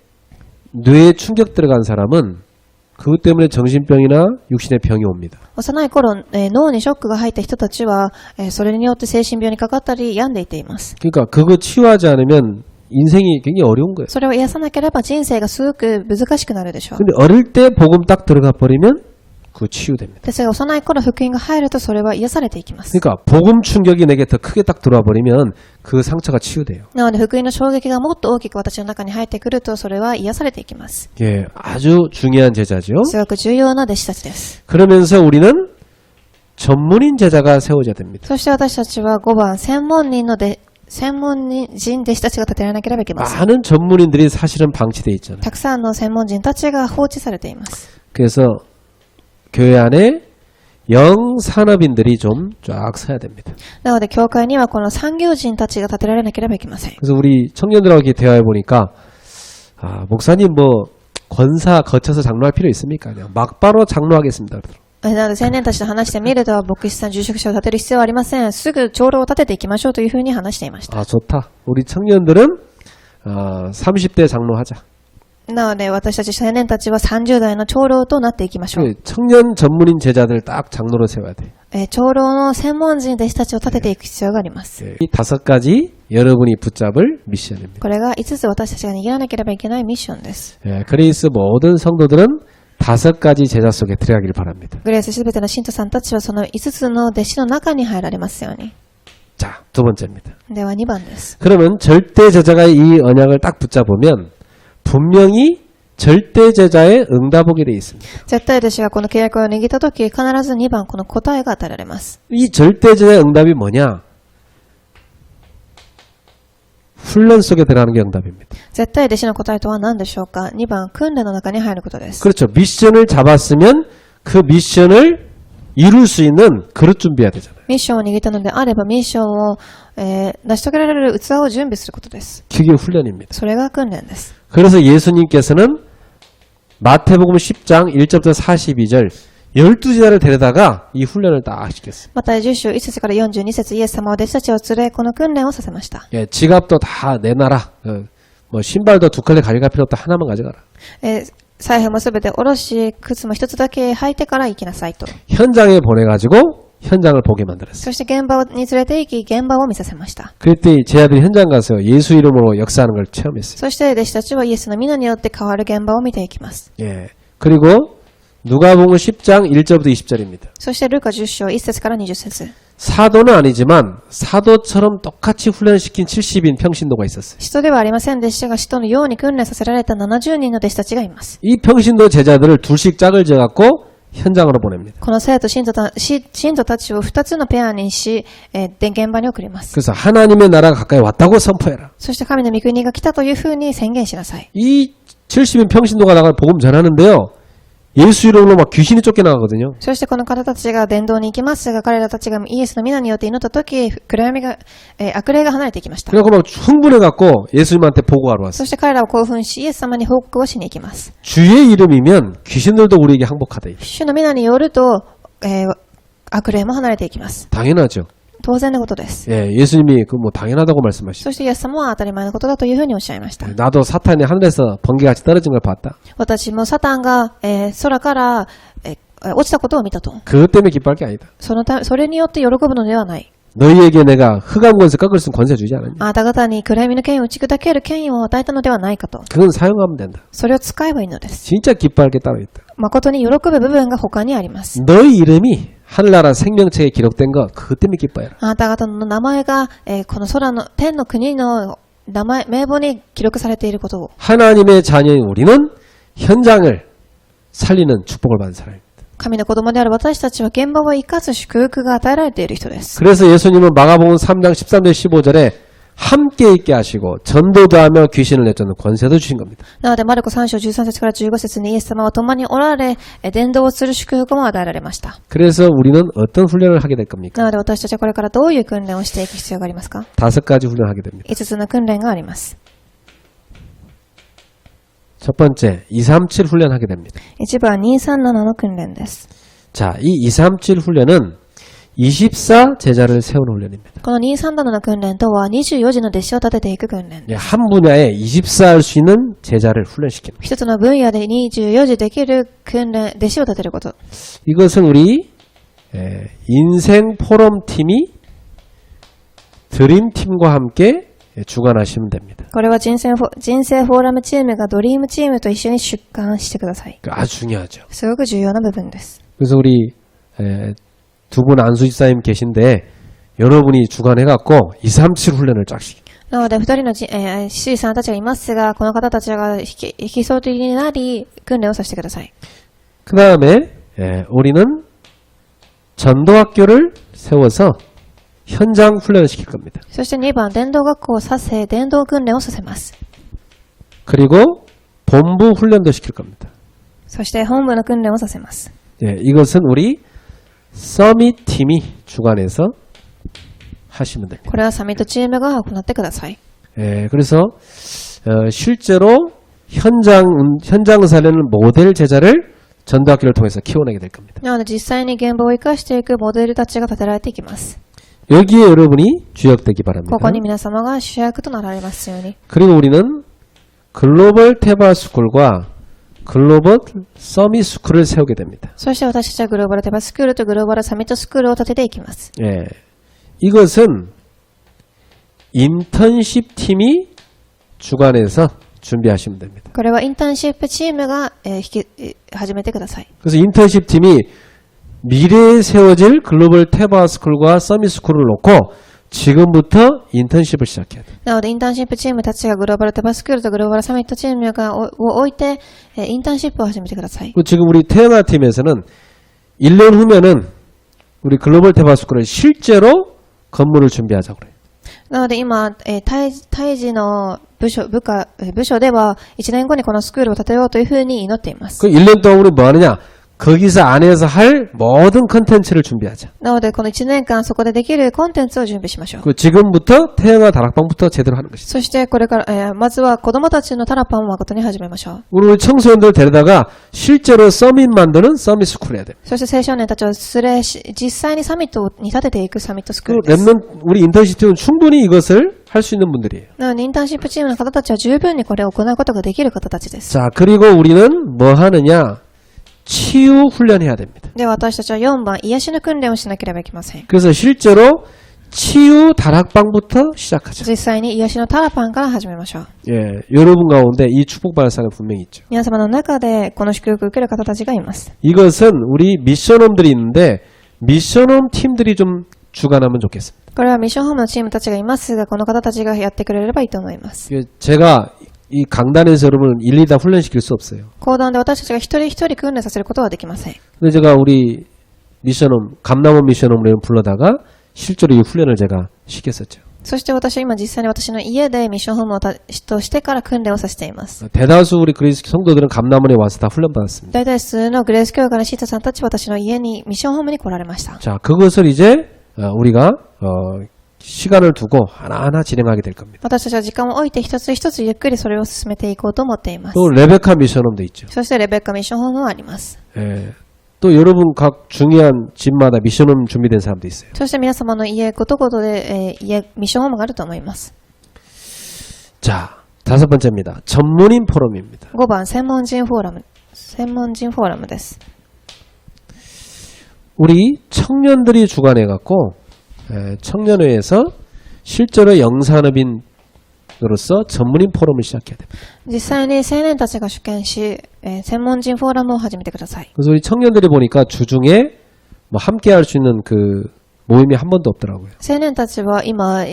뇌에 충격 들어간 사람은 그것 때문에 정신병이나 육신의 병이 옵니다. 幼い頃、脳にショックが入った人たちは、それによって精神病にかかったり病んでいています。 그러니까 그거 치유하지 않으면 인생이 굉장히 어려운 거예요. それを癒さなければ人生がすごく難しくなるでしょう。 근데 어릴 때 복음 딱 들어가 버리면 그 치유됩니다. ですが幼い頃福音が入るとそれは癒されていきます。 그러니까 복음 충격이 내게 더 크게 딱 들어와 버리면 그 상처가 치유돼요. なので福音の衝撃がもっと大きく私の中に入ってくるとそれは癒されていきます。 예, 아주 중요한 제자죠. すごく重要な弟子たちです。 그러면서 우리는 전문인 제자가 세워져야 됩니다. そして私たちは5番、専門人弟子たちが立てられなければいけません。 많은 전문인들이 사실은 방치되어 있잖아요. たくさんの専門人たちが放置されています。 그래서 교회 안에 영산업인들이 좀 쫙 서야 됩니다. なので教会にはこの産業人たちが立てられなければいけません。 그래서 우리 청년들하고 이렇게 대화해 보니까 목사님 뭐 권사 거쳐서 장로할 필요 있습니까? 그냥 막바로 장로하겠습니다. なので青年たちと話してみると牧師さん、住職者を立てる必要はありません。すぐ長老を立てていきましょうというふうに話していました。 좋다. 우리 청년들은 30대 장로하자. なので私たち青年たちは30代の長老となっていきましょう。 청년 전문인 제자들 딱 장로로 세워야 돼. 長老の専門人弟子たちを立てていく必要があります。 이 5가지 여러분이 붙잡을 미션입니다. これが5つ私たちが握らなければいけないミッションです。 그레이스 모든 성도들은 5가지 제자 속에 들어가기를 바랍니다. グレースすべての信徒さんたちはその5つの弟子の中に入られますように。 자, 두 번째입니다. では2番です。 그러면 절대 제자가 이 언약을 딱 붙잡으면 분명히 절대 제자의 응답오게 되어 있습니다. 絶対弟子がこの契約を握ったとき、必ず2番この答えが与えられます。 이 절대 제자의 응답이 뭐냐? 훈련 속에 들어가는 게 응답입니다. 絶対弟子の答えとは何でしょうか。2番、訓練の中に入ることです。 그렇죠. 미션을 잡았으면 그 미션을 이룰 수 있는 그릇 준비해야 되잖아요. ミッションを握ったのであれば、ミッションを、成し遂げられる器を準備することです。 그게 훈련입니다. それが訓練です。 그래서 예수님께서는 마태복음 10장 1절부터 42절 12제자를 데려다가 이 훈련을 딱 시켰어요. また10章1節から42節、イエス様は弟子たちを連れ、この訓練をさせました。 예, 지갑도 다 내놔라. 뭐 신발도 2켤레 가져갈 필요 없다. 하나만 가져가라. 財布もすべて下ろし、靴も一つだけ履いてから行きなさいと。 현장에 보내가지고 현장을 보게 만들었어요. そして現場に連れて行き、現場を見させました。 그랬더니 제자들이 현장 가서 예수 이름으로 역사하는 걸 체험했어요. そして弟子たちはイエスの皆によって変わる現場を見ていきます。 예. 그리고 누가복음 10장 1절부터 20절입니다. そしてルカ10章1節から20節。 사도는 아니지만 사도처럼 똑같이 훈련시킨 70인 평신도가 있었어요. 使徒ではありませんでしたが、使徒のように訓練させられた70人の弟子たちがいます。 이 평신도 제자들을 둘씩 짝을 지어갖고 현장으로 보냅니다. この生徒信徒たちを2つのペアにし、現場に送ります。 그래서 하나님의 나라가 가까이 왔다고 선포해라. そして神の御国が来たというふうに宣言しなさい。 이 70인 평신도가 나가 복음 전하는데요. 예수 이름으로 막 귀신이 쫓겨나가거든요. そしてこの方たちが伝道に行きますが、彼らたちがイエスの皆によって祈ったとき、暗闇が、悪霊が離れていきました。 그래서 막 흥분해갖고 예수님한테 보고하러 왔어요. そして彼らは興奮し、イエス様に報告をしに行きます。 주의 이름이면 귀신들도 우리에게 항복하다. 主の皆によると、悪霊も離れていきます。 당연하죠. 当然のことです。 예, 예수님이 그 뭐 당연하다고 말씀하시죠. そしてイエス様は当たり前のことだというふうにおっしゃいました。 나도 사탄이 하늘에서 번개같이 떨어진 걸 봤다. 私もサタンが、空から、落ちたことを見たと。 그것 때문에 기뻐할 게 아니다. それによって喜ぶのではない。 너희에게 내가 흑암 권세 꺾을 수 있는 권세 주지 않았냐. あなた方に暗闇の権威を打ち砕ける権威を与えたのではないかと。 그건 사용하면 된다. それを使えばいいのです。 진짜 기뻐할 게 따로 있다. 誠に喜ぶ部分が他にあります。 너희 이름이 하늘나라 생명책에 기록된 거 그것 때문에 기뻐해라. あなた方の名前が、この空の天の国の名簿に記録されていることを。 하나님의 자녀인 우리는 현장을 살리는 축복을 받은 사람입니다. 神の子供である私たちは現場を生かす祝福が与えられている人です。 그래서 예수님은 마가복음 3장 13절 15절에 함께 있게 하시고 전도도 하며 귀신을 내쫓는 권세도 주신 겁니다. なので、マルコ3章13節から15節にイエス様は共におられ、伝道をする祝福も与えられました。 그래서 우리는 어떤 훈련을 하게 될 겁니까? なので、私たちはこれからどういう訓練をしていく必要がありますか？ 5가지 훈련을 하게 됩니다. 5つの訓練があります。 첫 번째, 237 훈련하게 됩니다. 1番237の訓練です。 자, 이 237 훈련은 24 제자를 세우는 훈련입니다. この237の訓練とは24時の弟子を立てていく訓練。 한 분야에 24 할 수 있는 제자를 훈련시키는 一つの分野で24時できる訓練、弟子を立てること。 이것은 우리 인생 포럼 팀이 드림팀과 함께 주관하시면 됩니다. これは人生フォーラムチームがドリームチームと一緒に出刊してください。 아주 중요하죠. すごく重要な部分です。 그래서 우리 두 분 안수 집사님 계신데 여러분이 주관해갖고 237 훈련을 쫙 시킵니다. なので、二人の司事さんたちがいますが、この方たちが引き添いになり、訓練をさせてください。 그 다음에 우리는 전도학교를 세워서 현장 훈련을 시킬 겁니다. そして2番、伝道学校をさせ、伝道訓練をさせます。 그리고 본부 훈련도 시킬 겁니다. そして本部の訓練をさせます。 이것은 우리 서밋 팀이 주관해서 하시면 됩니다. これはサミットチームが行ってください。 그래서 실제로 현장 살리는 모델 제자를 전도학교를 통해서 키워내게 될 겁니다. なので、実際に現場を生かしていくモデルたちが立てられていきます。 여기에 여러분이 주역되기 바랍니다. ここに皆様が主役となられますように。 그리고 우리는 글로벌 테바스쿨과 글로벌 서밋 스쿨을 세우게 됩니다. そして私たちはグローバルテバスクールとグローバルサミットスクールを立てていきます。 이것은 인턴십 팀이 주관해서 준비하시면 됩니다. これはインターンシップチームが始めてください。 그래서 인턴십 팀이 미래에 세워질 글로벌 테바스쿨과 서밋 스쿨을 놓고 지금부터 인턴십을 시작해야 돼요. なので、インターンシップチームたちがグローバルテバスクールとグローバルサミットチームを置いて、インターンシップを始めてください。 지금 우리 태영아 팀에서는 1년 후면은 우리 글로벌 테바스쿨을 실제로 건물을 준비하자고 그래요. なので今、胎児の部署では1年後にこのスクールを建てようというふうに祈っています。 그 1년 동안 우리 뭐 하느냐? 거기서 안에서 할 모든 컨텐츠를 준비하자. なのでこの1年間そこでできるコンテンツを準備しましょう。 그 지금부터 태영아 다락방부터 제대로 하는 것이죠. そしてこれから、まずは子供たちのタラパンを誠に始めましょう。 우리 청소년들 데려다가 실제로 서밋 만드는 서밋 스쿨 해야 돼. そして青少年たちを実際にサミットに立てていくサミットスクール 그 です。 랩넌 우리 인턴시티는 충분히 이것을 할 수 있는 분들이에요. なのでインターンシップチームの方たちは十分にこれを行うことができる方たちです。 자, 그리고 우리는 뭐 하느냐? 치유 훈련해야 됩니다. で、私たちは4番、癒しの訓練をしなければいけません。 그래서 실제로 치유 다락방부터 시작하자. 実際に癒しのタラパンから始めましょう。 여러분 가운데 이 축복받을 사람이 분명히 있죠. 皆様の中でこの祝福を受ける方たちがいます。 이것은 우리 미션홈들이 있는데 미션홈 팀들이 좀 주관하면 좋겠습니다. これはミッションホームのチームたちがいますが、この方たちがやってくれればいいと思います。 제가 이 강단에서 여러분을 일일이 다 훈련시킬 수 없어요. 講談で私たちが一人一人訓練させることはできません。 근데 제가 우리 미션홈, 감남원 미션홈을 불러다가 실제로 이 훈련을 제가 시켰었죠. そして私は今実際に私の家でミッションホームをとしてから訓練をさせています。 대다수 우리 그리스 성도들은 감남원에 와서 다 훈련받았습니다. 大体数のグレース教会のシータさんたちは私の家にミッションホームに来られました。 자, 그것을 이제 우리가 시간을 두고 하나하나 진행하게 될 겁니다. 私たちは時間を置いて一つ一つゆっくりそれを進めていこうと思っています。 또 레베카 미션홈도 있죠. そしてレベッカミッションホームもあります。 또 여러분 각 중요한 집마다 미션홈 준비된 사람도 있어요. そして皆様の家ごとごとで、ミッションホームがあると思います。 자, 5번째입니다. 전문인 포럼입니다. 5番、専門人フォーラムです。 우리 청년들이 주관해갖고 청년회에서 실제로 영산업인으로서 전문인 포럼을 시작해야 됩니다. 実際に青年たちが主権し、専門人フォーラムを始めてください。 그래서 우리 청년들이 보니까 주중에 뭐 함께 할 수 있는 그 모임이 한 번도 없더라고요. 青年たちは今、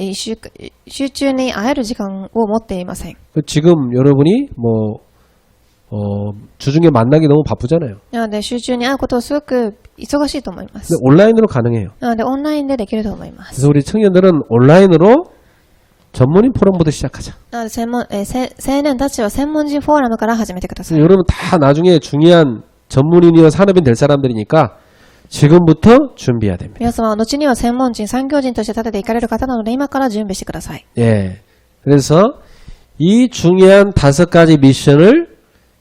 集中に会える時間を持っていません。 지금 여러분이 뭐 주중에 만나기 너무 바쁘잖아요. なので集中に会うことをすごく忙しいと思います。 근데 온라인으로 가능해요. なのでオンラインでできると思います。 그래서 우리 청년들은 온라인으로 전문인 포럼부터 시작하자. なので青年たちは専門人フォーラムから始めてください。 여러분 다 나중에 중요한 전문인이나 산업인 될 사람들이니까 지금부터 준비해야 됩니다. 皆様は後には専門人、産業人として立てていかれる方なので今から準備してください。 예. 그래서 이 중요한 5가지 미션을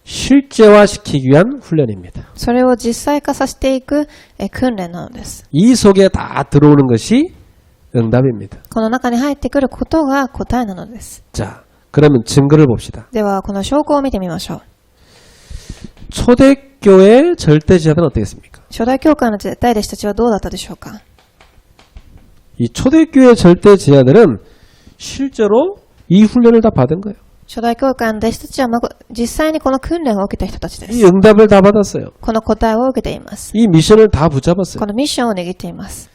실제화시키기 위한 훈련입니다. それを実際化させていく訓練なのです。 이 속에 다 들어오는 것이 응답입니다. この中に入ってくることが答えなのです。 자, 그러면 증거를 봅시다. ではこの証拠を見てみましょう。 초대교회 절대제자들은 어떻겠습니까? 初代教会の絶対弟子たちはどうだったでしょうか。 이 초대교회 절대제자들은 실제로 이 훈련을 다 받은 거예요. 初代教会の弟子たちは実際にこの訓練を受けた人たちで 이 す。 응답을 다 받았어요. この答えを受けています。 이 미션을 다 붙잡았어요. このミッションを握っています。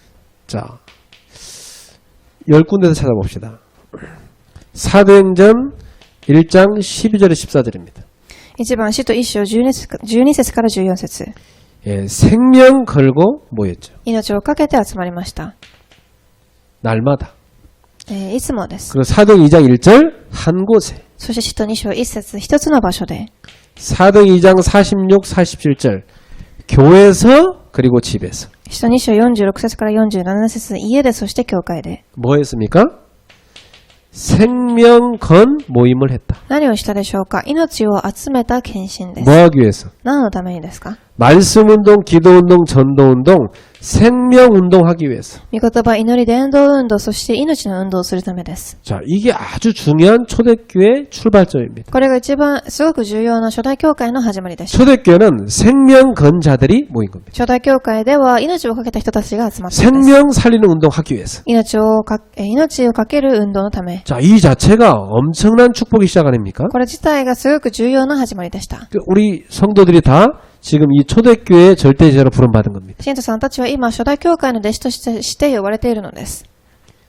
자, 10군데에서 찾아봅시다. 사도행전 1장 12절에 14절입니다. 1番、使徒1章12節から14節。 예, 생명 걸고 모였죠. 命をかけて集まりました。 날마다. いつもです。 그리고 사도행 2장 1절 한 곳에. そして使徒2章1節一つの場所で。 사도행 2장 46, 47절 교회에서 그리고 집에서. 使徒2章46節から47節家でそして教会で。 뭐 했습니까? 생명 건 모임을 했다. 何をしたでしょうか。命を集めた献身です。 뭐 하기 위해서? 何のためにですか。 말씀 운동, 기도 운동, 전도 운동, 생명 운동 하기 위해서. 御言葉、祈り、伝道運動、そして命の運動をするためです。 자, 이게 아주 중요한 초대교회 출발점입니다. これが一番すごく重要な初代教会の始まりでした。 초대교회는 생명 건자들이 모인 겁니다. 初代教会では命をかけた人たちが集まったんです。 생명 살리는 운동 하기 위해서. 命をかける運動のため。 자, 이 자체가 엄청난 축복이 시작 아닙니까? これ自体がすごく重要な始まりでした。 우리 성도들이 다 지금 이 초대교회의 절대제자로 부름받은 겁니다. 信徒さんたちは今初代教会の弟子として呼ばれているのです。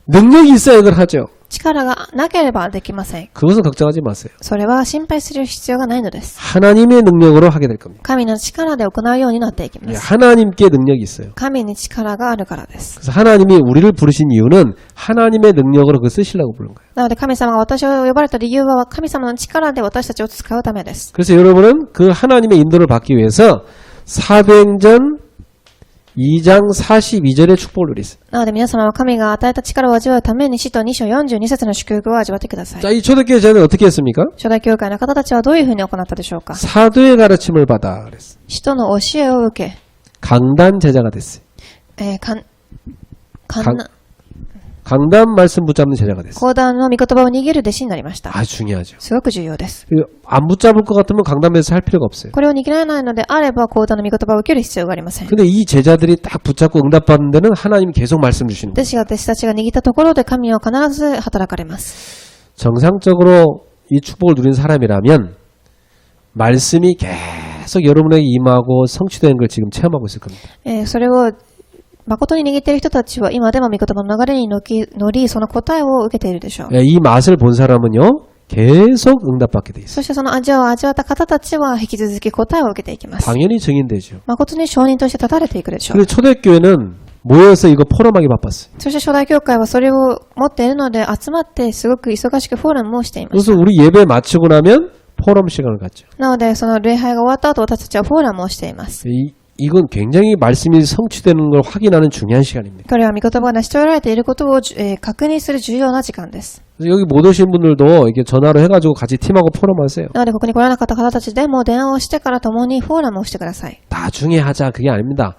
능력이 있어야 이걸 하죠. 力がなければできません。 그것은 걱정하지 마세요. それは心配する必要がないのです。 하나님의 능력으로 하게 될 겁니다. 神の力で行うようになっていきま 예, す。 하나님께 능력이 있어요. 神に力があるからです。 그래서 하나님이 우리를 부르신 이유는 하나님의 능력으로 그걸 쓰시려고 부른 거예요. なので神様が私を呼ばれた理由は神様の力で私たちを使うためです。 그래서 여러분은 그 하나님의 인도를 받기 위해서 사도행전 2장 42절의 축복을 누리세요. なので皆様は神が与えた力を味わうために使徒2章42節の祝福を味わってください。 자, 이 초대교회 제자는 어떻게 했습니까? 初代教会の方たちはどういうふうに行ったでしょうか。 사도의 가르침을 받아 그랬어요. 使徒の教えを受け、 강단 제자가 됐어요. 강단 말씀 붙잡는 제자가 됐어요. 講談の御言葉を握る弟子になりました。 아주 중요하죠. すごく重要です。 안 붙잡을 것 같으면 강단에서 할 필요가 없어요. これを握らないのであれば講談の御言葉を受ける必要がありません。 근데 이 제자들이 딱 붙잡고 응답받는 데는 하나님이 계속 말씀 주시는 거예요. 弟子たちが握ったところで神は必ず働かれます。 정상적으로 이 축복을 누린 사람이라면 말씀이 계속 여러분에게 임하고 성취되는 걸 지금 체험하고 있을 겁니다. それを誠に握っている人たちは今でも御言葉の流れに乗り、その答えを受けているでしょう。 이 맛을 본 사람은요 계속 응답받게 돼 있어요. そしてその味を味わった方たちは引き続き答えを受けていきます。 당연히 증인되죠. 誠に証人として立たれていくでしょう。 그리고 초대교회는 모여서 이거 포럼하기 바빴어요. そして初代教会はそれを持っているので集まってすごく忙しくフォーラムをしていまし 그래서 た。 우리 예배 마치고 나면 포럼 시간을 갖죠. なのでその礼拝が終わった後私たちはフォーラムをしています。 이건 굉장히 말씀이 성취되는 걸 확인하는 중요한 시간입니다. これは御言葉が成し遂げられていることを確認する重要な時間です。 그래서 여기 못 오신 분들도 이렇게 전화로 해가지고 같이 팀하고 포럼하세요. なのでここに来られなかった方たちでも電話をしてから共にフォーラムをしてください。 나중에 하자 그게 아닙니다.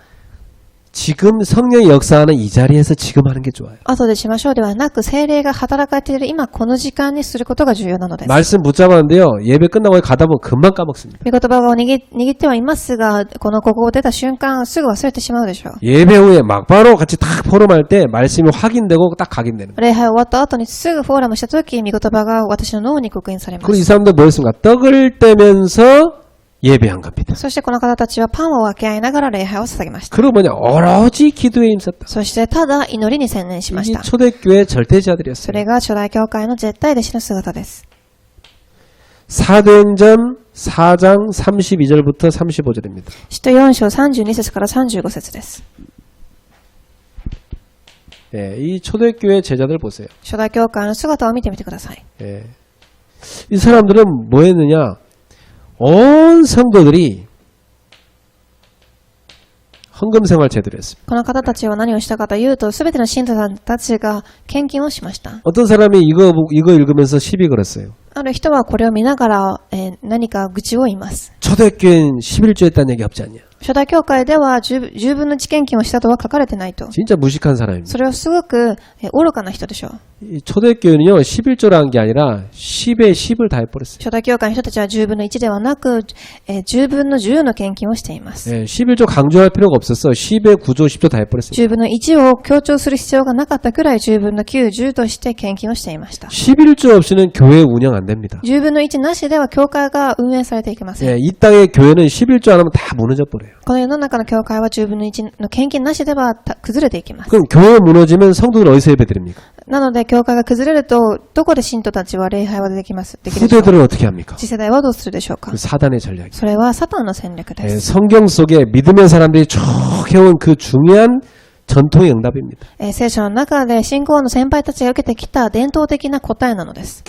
지금 성령이 역사하는 이 자리에서 지금 하는 게 좋아요. 後でしましょうではなく聖霊が働かれている今この時間にすることが重要なのです。 말씀 붙잡았는데요. 예배 끝나고 가다 보면 금방 까먹습니다. 御言葉を握ってはいますが、ここを出た瞬間すぐ忘れてしまうでしょう。 예배 후에 막바로 같이 딱 포럼할 때 말씀이 확인되고 딱 각인되는 거예요. 礼拝終わった後にすぐフォーラムした時、御言葉が私の脳に刻印されま 그리고 이 す。 사람들 뭐였습니까? 떡을 떼면서 예배한 겁니다. そしてこの方たちはパンを分け合いながら礼拝を捧げました。 그리고 뭐냐? 오로지 기도에 힘썼다. そしてただ祈りに専念しまし 이게 た。 초대교회 そ 절대자들이었어요. れが初代教会の絶対弟子の姿です。 사도행전 4장 32절부터 35절입니다. 使徒4章32節から35節です。 예, 이 초대교회 제자들 보세요. 初代教会の姿を見てみてください。 예. 이 사람들은 뭐 했느냐? 온 성도들이 헌금 생활 제대로 했습니다. この方たちは何をしたかというと、すべての信徒さんたちが献金をしました。 어떤 사람이 이거 읽으면서 시비 걸었어요. ある人はこれを見ながら、何か愚痴を言います。 초대교회는 11조 했다는 얘기 없지 않냐? 初代教会では10分の1献金をしたとは書かれてないと。 진짜 무식한 사람입니다. それはすごく愚かな人でしょう。 이 초대교회는요, 11조라는 게 아니라 10에 10을 다 해버렸어요. 初代教会の人たちは10分の1ではなく、10分の10の献金をしています。 예, 11조 강조할 필요가 없었어. 10에 9조, 10조 다 해버렸어요. 10分の1を強調する必要がなかったくらい10分の9、10として献金をしていました。 11조 없이는 교회 운영 안 됩니다. 10分の1なしでは教会が運営されていきません。 예, 이 땅의 교회는 11조 안 하면 다 무너져 버려요. この世の中の教会は10分の1の献金なしでは崩れていきます。 그럼 교회 무너지면 성도들 어디서 예배드립니까? なので教会が崩れると、どこで信徒たちは礼拝はできるでしょうか。 후대들은 어떻게 합니까? 次世代はどうするでしょうか。 그 사단의 전략이에요. それはサタンの戦略で 예, す。 성경 속에 믿음의 사람들이 쭉 해온 그 중요한 전통의 응답입니다. 聖書の中で信仰の先輩たちが受けてきた伝統的な答えなのです。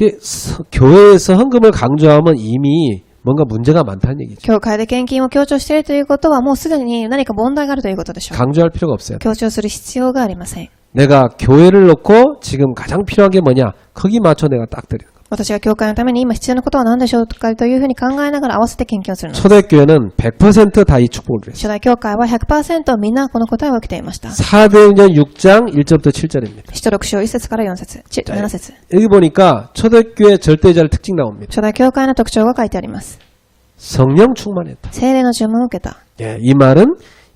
교회에서 헌금을 강조하면 이미 뭔가 문제가 많다는 얘기죠. 教会で献金を強調しているということはもうすでに何か問題があるということでしょう。 강조할 필요가 없어요. 強調する必要がありません。 내가 교회를 놓고 지금 가장 필요한 게 뭐냐? 거기 맞춰 내가 딱 드리는 거예요. 私が教会のために今必要なことは何でしょうかというふうに考えながら合わせて献金をするのです。 초대교회는 100% 다 이 축복을 드렸어요. 初代教会は 100% みんなこの答えを受けていました。 사도행전 6장 1절부터 7절입니다. 使徒6章1節から4節、7節。 여기 보니까 초대교회 절대자의 특징 나옵니다. 初代教会の特徴が書いてあります。 성령 충만했다. 聖霊の注文を受けた。 예, 이 말은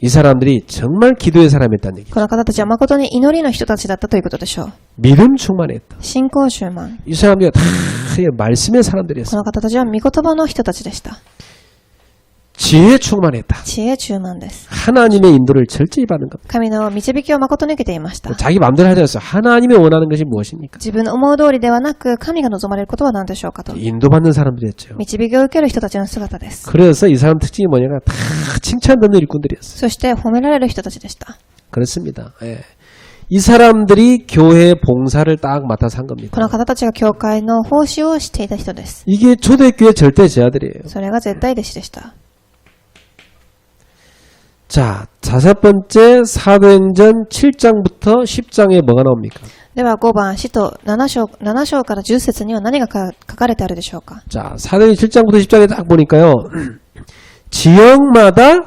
이 사람들이 정말 기도의 사람이었다는 얘기죠. この方たちは誠に祈りの人たちだったということでしょう。 믿음 충만했다. 信仰充満。 이 사람들이 다 말씀의 こ 사람들이었어요. の方たちは御言葉の人たちでした。 지혜 충만했다. 知恵充満です。 하나님의 인도를 철저히 받는 겁니다. 神の導きを誠に受けていました。 자기 마음대로 하지 않았어요. 하나님이 원하는 것이 무엇입니까? 自分の思う通りではなく、神が望まれることは何でしょうかと。 인도받는 사람들이었죠. 導きを受ける人たちの姿です。 그래서 이 사람 특징이 뭐냐면 다 칭찬 듣는 일꾼들이었어요. そして褒められる人たちでした。 그렇습니다. 예. 이 사람들이 교회 봉사를 딱 맡아서 한 겁니다. この方たちが教会の奉仕をしていた人です。 이게 초대교회 절대 제자들이에요. それが絶対弟子でした。 자, 다섯 번째 사도행전 7장부터 10장에 뭐가 나옵니까? では5番、使徒7章から10節には何が書かれてあるでしょうか。 자, 사도행전 7장부터 10장에 딱 보니까요. 지역마다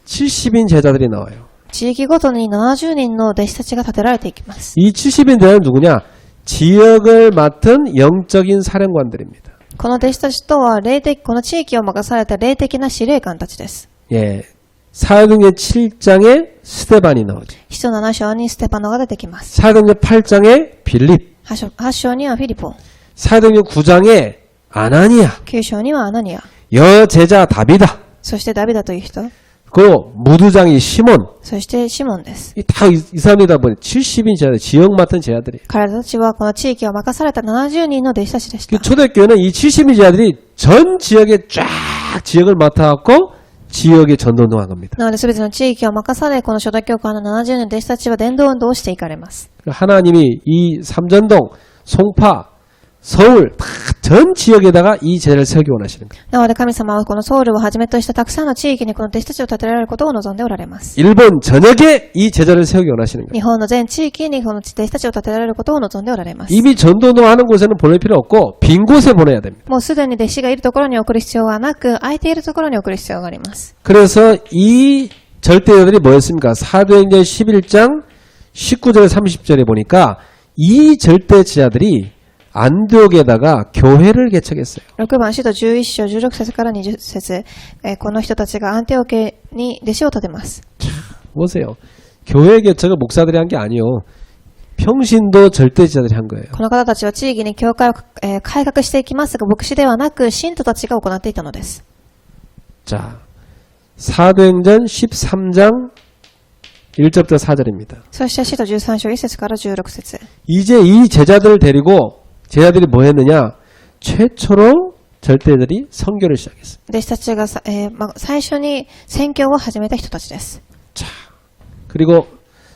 70인 제자들이 나와요. 地域ごとに70人の弟子たちが立てられていきます。 이 70인 제자는 누구냐? 지역을 맡은 영적인 사령관들입니다. この弟子たちとはこの地域を任された霊的な司令官たちです。 예. 사도행전 7장에 스데반이 나오죠. 使徒7章にステパノが出てきます。 사도행전 8장에 빌립. 8章にはフィリポ。 사도행전 9장에 아나니아. 9章にはアナニア。 여제자 다비다. そしてダビダという人。 그 무두장이 시몬. そしてシモンです。 이 사람들이 다 보니 70인 제자들, 지역 맡은 제자들이. 彼らたちはこの地域を任された70人の弟子たちでした。 초대교회는 이 70인 제자들이 전 지역에 쫙 지역을 맡아갖고 지역에 전도운동한 겁니다. なので全ての地域を任され、この初代教会の70人の弟子たちは伝道運動をしていかれます。 하나님이 이 삼전동, 송파, 서울 다 전 지역에다가 이 제자를 세우기 원하시는 거예요. なので神様はこのソウルをはじめとしたたくさんの地域にこの弟子たちを立てられることを望んでおられます。 일본 전역에 이 제자를 세우기 원하시는 거예요. 日本の全地域にこの弟子たちを立てられることを望んでおられます。 이미 전도운동하는 곳에는 보낼 필요 없고 빈 곳에 보내야 됩니다. もうすでに弟子がいるところに送る必要はなく、空いているところに送る必要があります。 그래서 이 절대자들이 뭐였습니까? 사도행전 11장 19절에 30절에 보니까 이 절대자들이 안디옥에다가 교회를 개척했어요. 6番、使徒11章16節から20節、この人たちがアンテオ家に弟子を立てます。 보세요. 교회 개척을 목사들이 한 게 아니요. 평신도 절대지자들이 한 거예요. この方たちは地域に教会を、改革していきますが、牧師ではなく信徒たちが行っていたのです。 자, 사도행전 13장 1절부터 4절입니다. そして使徒13章1節から16節。 이제 이 제자들을 데리고 제자들이 뭐 했느냐? 최초로 절대들이 선교를 시작했어요. 弟子たちが、最初に宣教を始めた人たちです。 자, 그리고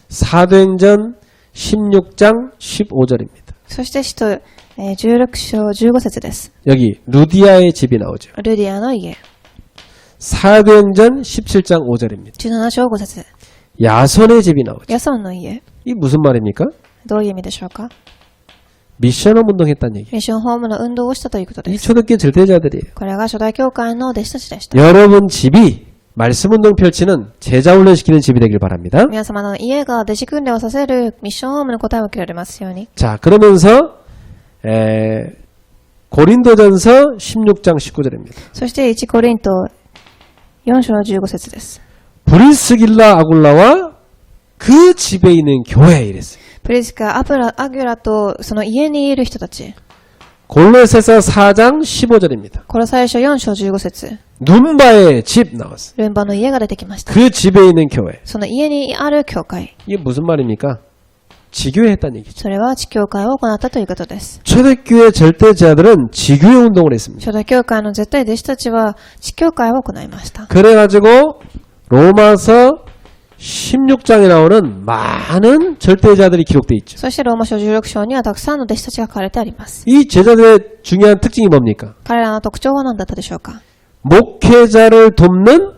사도행전 16장 15절입니다. そして使徒、16章15節です。 여기 루디아의 집이 나오죠. ルディアの家。 사도행전 17장 5절입니다. 17章5節。 야손의 집이 나오죠. ヤソンの家。 이 무슨 말입니까? どういう意味でしょうか？ 미션홈 운동했다는 얘기예요. ミッションホームの運動をしたということで 이 す。 초대교회 절대자들이에요. これが初代教会の弟子たちでした。 여러분 집이 말씀 운동 펼치는 제자 훈련시키는 집이 되길 바랍니다. 皆様の家が弟子訓練をさせるミッションホームの答えを受けられますように。 자, 그러면서 고린도전서 16장 19절입니다. そして1コリント4章15節です。 브리스길라 아굴라와 그 집에 있는 교회 이랬어요. プリスカ、アギュラとその家にいる人たち。 골로새서 4장 15절입니다. これ最初4章15節。 눈바의 집 나왔어요. ルンバの家が出てきました。 그 집에 있는 교회. その家にある教会。 이게 무슨 말입니까? 지교회했다는 얘기죠. それは地教会を行ったということです。 초대교회 절대자들은 지교회 운동을 했습니다. 初代教会の絶対弟子たちは地教会を行いました。 그래가지고 로마서 16장에 나오는 많은 절대자들이 기록되어 있죠. そしてローマ書16章にはたくさんの弟子たちが書かれてあります。 이 제자들의 중요한 특징이 뭡니까? 彼らの特徴は何だったでしょうか？ 목회자를 돕는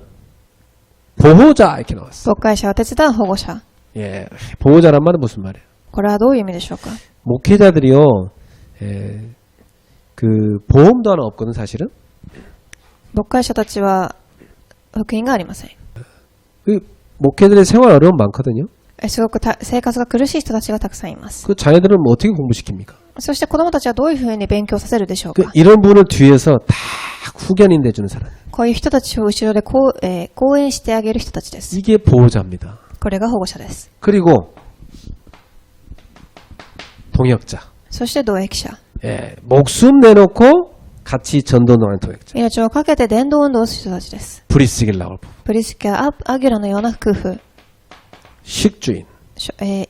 보호자 이렇게 나왔어요. 牧会者を手伝う保護者。 예, 보호자란 말은 무슨 말이에요? これはどういう意味でしょうか？ 목회자들이요, 그 보험도 하나 없거든 사실은. 牧会者たちは福音がありません。 그 목회자들의 생활 어려움 많거든요. すごく生活が苦しい人たちがたくさんいます。 그 자녀들은 뭐 어떻게 공부시킵니까? そして子供たちはどういうふうに勉強させるでしょう 그 か？ 이런 분을 뒤에서 다 후견인 돼주는 사람. こういう人たちを後ろで講演してあげる人たちです。 이게 보호자입니다. これが保護者です。 그리고 동역자. そして同益者。 예, 목숨 내놓고 같이 전도하는 동역자. 命をかけて伝道運動をする人たちです。 브리스길라올 부부. プリスキャ、アギュラのような夫婦、 식주인.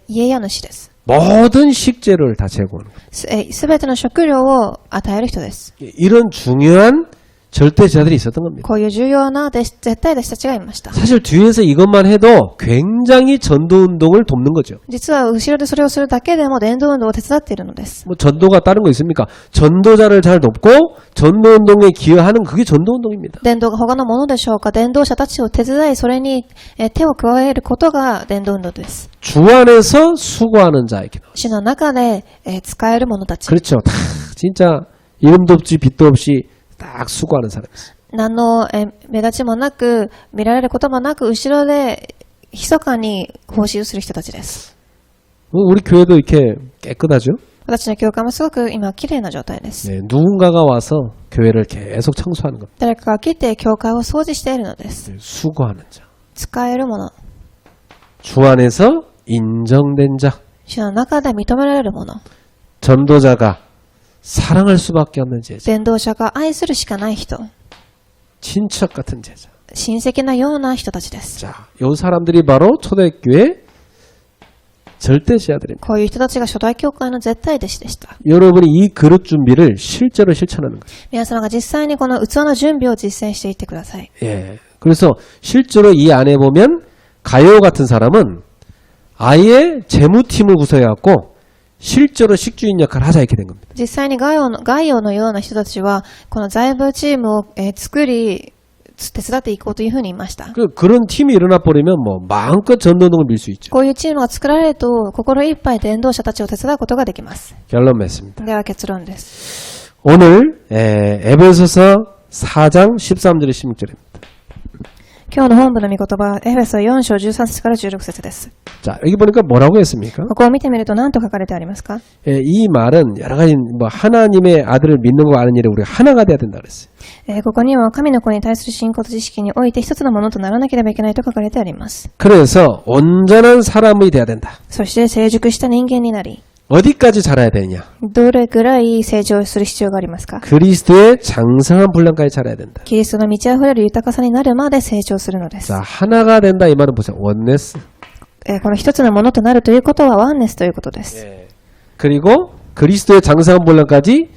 家家主です。 모든 식재료를 다 제공하는 거예요. すべての食料を与える人です。 이런 중요한 절대자들이 있었던 겁니다. こういう重要な絶対弟子たちがいました。 사실 뒤에서 이것만 해도 굉장히 전도운동을 돕는 거죠. 実は後ろでそれをするだけでも伝道運動を手伝っているのです。 뭐 전도가 다른 거 있습니까? 전도자를 잘 돕고 전도운동에 기여하는 그게 전도운동입니다. 伝道が他のものでしょうか？伝道者たちを手伝い、それに手を加えることが伝道運動です。 주 안에서 수고하는 자에게. 主の中で使える者たち。 그렇죠. 다 진짜 이름도 없이 빛도 없이 딱 수고하는 사람이었어요. 何の目立ちもなく、見られることもなく、後ろで密かに報酬する人たちです。 우리 교회도 이렇게 깨끗하죠? 私の教会もすごく今綺麗な状態です。 네, 누군가가 와서 교회를 계속 청소하는 겁니다. 誰かが来て教会を掃除しているのです。 네, 수고하는 자. 使えるもの。 주 안에서 인정된 자. 主の中で認められるもの。 전도자가 사랑할 수밖에 없는 제자. 伝道者が愛するしかない人。 친척 같은 제자. 親戚なような人たちです。 자, 요 사람들이 바로 초대교회 절대시아들입니다. こういう人たちが初代教会の絶対弟子でした。 여러분이 이 그릇 준비를 실제로 실천하는 거예요. 皆様が実際にこの器の準備を実践していってください。 예. 그래서 실제로 이 안에 보면 가요 같은 사람은 아예 재무팀을 구성해갖고 실제로 식주인 역할을 하자 이렇게 된 겁니다. 実際にガイオのような人たちは、この財務チームを作り、手伝っていこうというふうに言いました。 그런 팀이 일어나 버리면 뭐 마음껏 전도운동을 밀 수 있죠. こういうチームが作られると、心いっぱい伝道者たちを手伝うことができます。 결론 맺습니다. では結論です。 오늘 에베소서 4장 13절에 16절입니다. 今日の本部の御言葉は、エフェソ4章13節から16節です。 자, 여기 보니까 뭐라고 했습니까? ここを見てみると何と書かれてありますか？ 이 말은 여러 가지 뭐 하나님의 아들을 믿는 거 아는 일에 우리가 하나가 돼야 된다 그랬어요. ここには神の子に対する信仰と知識において一つのものとならなければいけないと書かれてあります。 그래서 온전한 사람이 돼야 된다. そして成熟した人間になり、 어디까지 자라야 되느냐? どれぐらい成長する必要がありますか？ 그리스도의 장성한 분량까지 자라야 된다. キリストの満ち溢れる豊かさになるまで成長するのです。 자, 하나가 된다 이 말은 보세요. 원네스. この一つのものとなるということはワンネスということです。 그리고 그리스도의 장성한 분량까지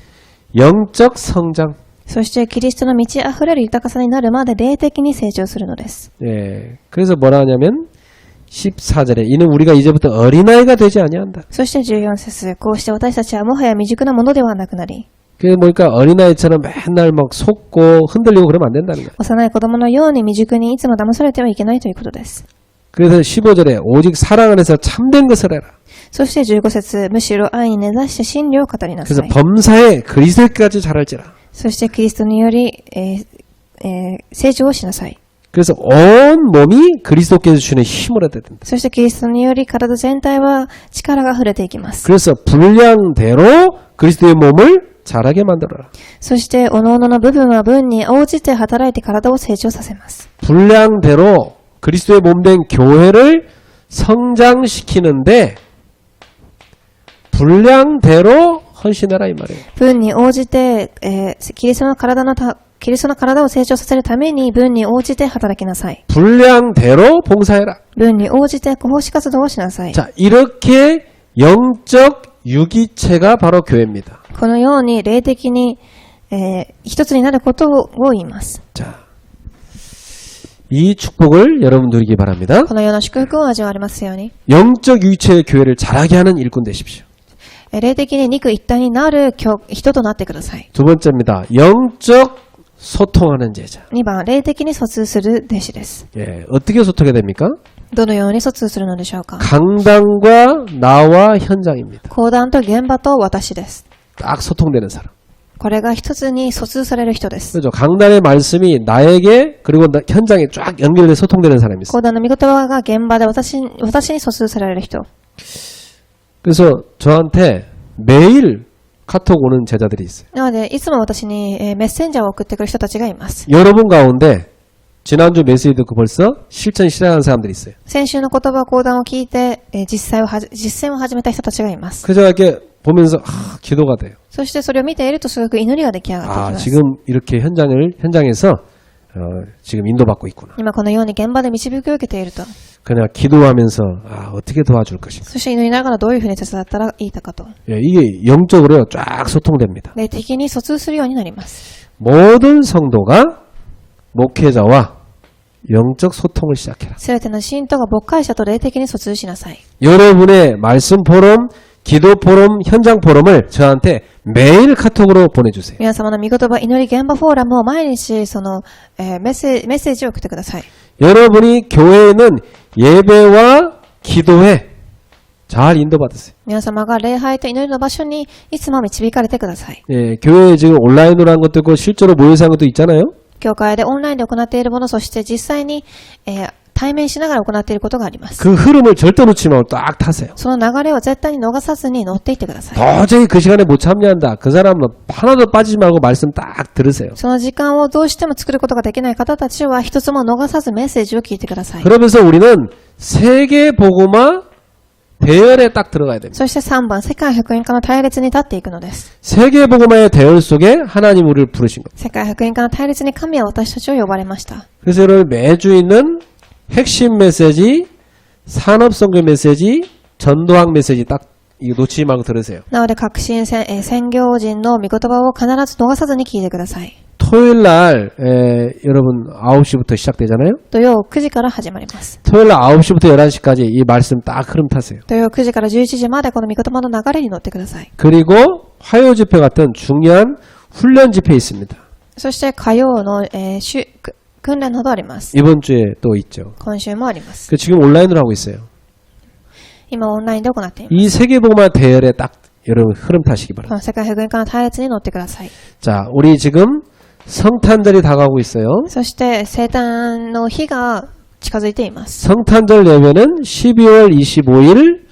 영적 성장. そしてキリストの満ち溢れる豊かさになるまで霊的に成長するのです。 그래서 뭐라 하냐면 14절에 이는 우리가 이제부터 어린아이가 되지 아니한다. そして14節、こうして私たちはもはや未熟なものではなくなり、 그게 뭐니까 어린아이처럼 맨날 막 속고 흔들리고 그러면 안 된다는 거야. 幼い子供のように未熟にいつも騙されてはいけないということです。 그래서 15절에 오직 사랑 안에서 참된 것을 해라. そして15節、むしろ愛に根ざして真理を語りな 그래서 さい。 범사에 그리스도까지 자랄지라. そしてキリストにより、成長をしなさい。 그래서 온 몸이 그리스도께서 주시는 힘을 얻어야 된다. そしてキリストにより体全体は力が溢れていきます。 그래서 분량대로 그리스도의 몸을 자라게 만들어라. そして各々の部分は分に応じて働いて体を成長させます。 분량대로 그리스도의 몸된 교회를 성장시키는데 분량대로 헌신하라 이 말이에요. 分に応じて、キリストの体を成長させるために分に応じて働きなさい。 분량대로 봉사해라. 分に応じて奉仕活動をしなさい。 자, 이렇게 영적 유기체가 바로 교회입니다. このように霊的に、一つになることを言います。 자, 이 축복을 여러분 누리기 바랍니다. このような祝福を味わわれますように。 영적 유기체의 교회를 자라게 하는 일꾼 되십시오. 霊的に肉一体になる人となってください。 두 번째입니다. 영적 소통하는 제자. 2番、霊的に疎通する弟子です。 예, 어떻게 소통해야 됩니까? どのように疎通するのでしょうか。 강단과 나와 현장입니다. 講談と現場と私です。 딱 소통되는 사람. これが一つに疎通される人です。 그렇죠. 강단의 말씀이 나에게 그리고 현장에 쫙 연결돼 소통되는 사람이 있어요. 講談の御言葉が現場で私に疎通される人。 그래서 저한테 매일 카톡 오는 제자들이 있어요. なので、いつも私にメッセンジャーを送ってくる人たちがいます。 여러분 가운데 지난주 메시지 듣고 벌써 실천 시작한 사람들이 있어요. 先週の言葉講談を聞いて、実践を始めた人たちがいます。 그래서 이렇게 보면서 기도가 돼요. そしてそれを見ているとすごく祈りが出来上がっていきます。 지금 이렇게 현장에서 지금 인도받고 있구나. 今このように現場で導きを受けていると。 그냥 기도하면서 어떻게 도와줄 것인가. そして祈りながらどういうふうに手伝ったらいいかと。 예, 이게 영적으로 쫙 소통됩니다. 霊的に疎通するようになります。 모든 성도가 목회자와 영적 소통을 시작해라. すべての信徒が牧会者と霊的に疎通しなさい。 여러분의 말씀 포럼, 기도 포럼, 현장 포럼을 저한테 매일 카톡으로 보내주세요. 皆様の御言葉、祈り現場フォーラムを毎日その、メッセージを送ってください。 여러분이 교회에는 예배와 기도에 잘 인도받으세요. 皆様が礼拝と祈りの場所にいつも導かれてください。 예, 교회에 지금 온라인으로 한 것도 있고 실제로 모여서 한 것도 있잖아요. 教会でオンラインで行っているもの、そして実際に、対面しながら行っていることがあります。 그 흐름을 절대 놓치지 말고 딱 타세요. その流れを絶対に逃さずに乗っていってください。 도저히 그 시간에 못 참여한다. 그 사람은 하나도 빠지지 말고 말씀 딱 들으세요. その時間をどうしても作ることができない方たちは一つも逃さずメッセージを聞いてください。 그러면서 우리는 세계 복음화 대열에 딱 들어가야 됩니다. そして3番、世界福音化の隊列に立っていくのです。 세계 복음화의 대열 속에 하나님 우리를 부르신 겁니다. 世界福音化の隊列に神は私たちを呼ばれました。 그래서 여러분 매주 있는 핵심 메시지, 산업선교 메시지, 전도학 메시지 딱 이거 놓치지 말고 들으세요. なので、革新宣教人の御言葉を必ず逃さずに聞いてください。 토요일 날 여러분 9시부터 시작되잖아요. 土曜9時から始まります。 토요일 날 9시부터 11시까지 이 말씀 딱 흐름 타세요. 土曜9時から11時までこの御言葉の流れに乗ってください。 그리고 화요 집회 같은 중요한 훈련 집회 있습니다. そして火曜の、訓練などあります。 이번 주에 또 있죠. 今週もあります。 그 지금 온라인으로 하고 있어요. 今オンラインで行っています。 이 세계복음화 대열에 딱 여러분 흐름 타시기 こ 바랍니다. の世界福音化の隊列に乗ってください。 자, 우리 지금 성탄절이 다가오고 있어요. そして生誕の日が近づいています。 성탄절 예배는 12월 25일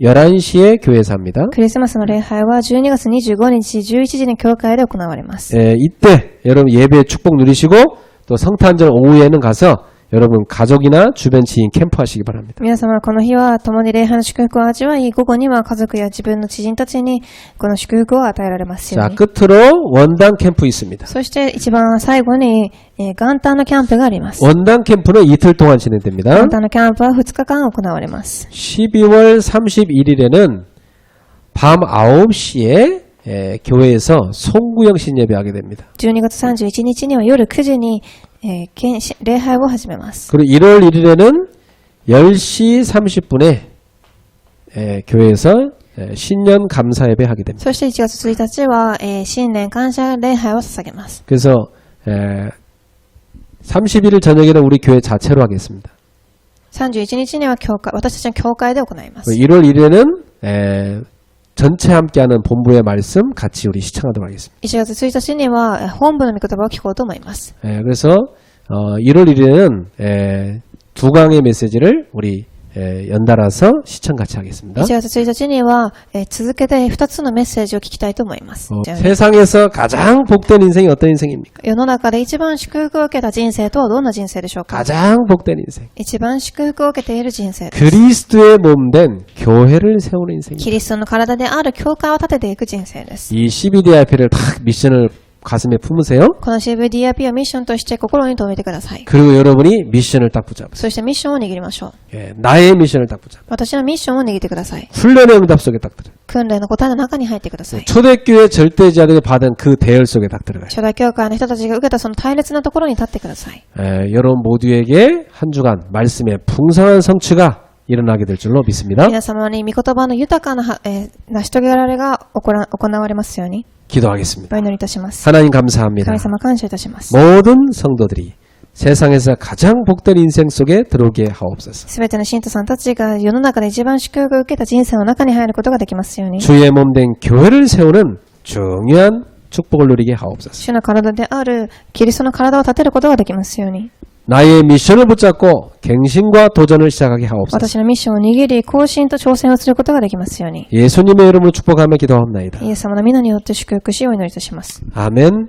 11시에 교회에서 합니다. クリスマスの礼拝は12月25日11時に教会で行われます。 이때 여러분 예배 축복 누리시고 또 성탄절 오후에는 가서 여러분 가족이나 주변 지인 캠프하시기 바랍니다. 皆様この日は共に礼拝の祝福を味わい、午後には家族や自分の知人たちにこの祝福を与えられますよう 자, に。 끝으로 원단 캠프 있습니다. そして一番最後に、元旦のキャンプがあります。 원단 캠프는 이틀 동안 진행됩니다. 元旦のキャンプは2日間行われます。 12월 31일에는 밤 9시에 교회에서 송구영신 예배하게 됩니다. 12月31日には夜9時に、礼拝を始めます。 그리고 1월 1일에는 10시 30분에 교회에서 신년 감사 예배 하게 됩니다. そして1月1日は、新年感謝礼拝を捧げます。 그래서 31일 저녁에는 우리 교회 자체로 하겠습니다. 31日には教会、私たちの教会で行います。 1월 1일에는 전체 함께하는 본부의 말씀 같이 우리 시청하도록 하겠습니다. 1月1日には本部の御言葉を聞こうと思います。 그래서 1월 1일에는 두 강의 메시지를 우리 연달아서 시청 같이 하겠습니다. 1月1日には、続けて2つのメッセージを聞きたいと思います。 세상에서 가장 복된 인생이 어떤 인생입니까? 世の中で一番祝福を受けた人生とはどんな人生でしょうか？ 가장 복된 인생. 一番祝福を受けている人生です。 그리스도의 몸된 교회를 세우는 인생입니다. キリストの体である教会を立てていく人生です。 이 CBDIP를 딱 미션을 가슴에 품으세요. この CVDIP をミッションとして心に留めてください。 그리고 여러분이 미션을 딱 붙잡으세요. そしてミッションを握りましょう。 나의 미션을 딱 붙잡아요. 私のミッションを握ってください。 훈련의 응답 속에 딱 들어요. 訓練の答えの中に入ってください。 초대교회 절대자들이 받은 그 대열 속에 딱 들어가요. 初代教会の人たちが受けたその大烈なところに立ってください。 여러분 모두에게 한 주간 말씀의 풍성한 성취가 일어나게 될 줄로 믿습니다. 皆様に御言葉の豊かな、成し遂げられが行われますように 기도하겠습니다. お祈りいたします。 하나님 감사합니다. 神様感謝いたします。 모든 성도들이 세상에서 가장 복된 인생 속에 들어오게 하옵소서. すべての信徒さんたちが世の中で一番祝福を受けた人生の中に入ることができますように。 주의 몸된 교회를 세우는 중요한 축복을 누리게 하옵소서. 主の体であるキリストの体を立てることができますように。 나의 미션을 붙잡고 갱신과 도전을 시작하게 하옵소서. 私のミッションを握り、更新と挑戦をすることができますように。 예수님의 이름으로 축복하며 기도합니다. イエス様の皆によって祝福しお祈りいたします。 아멘.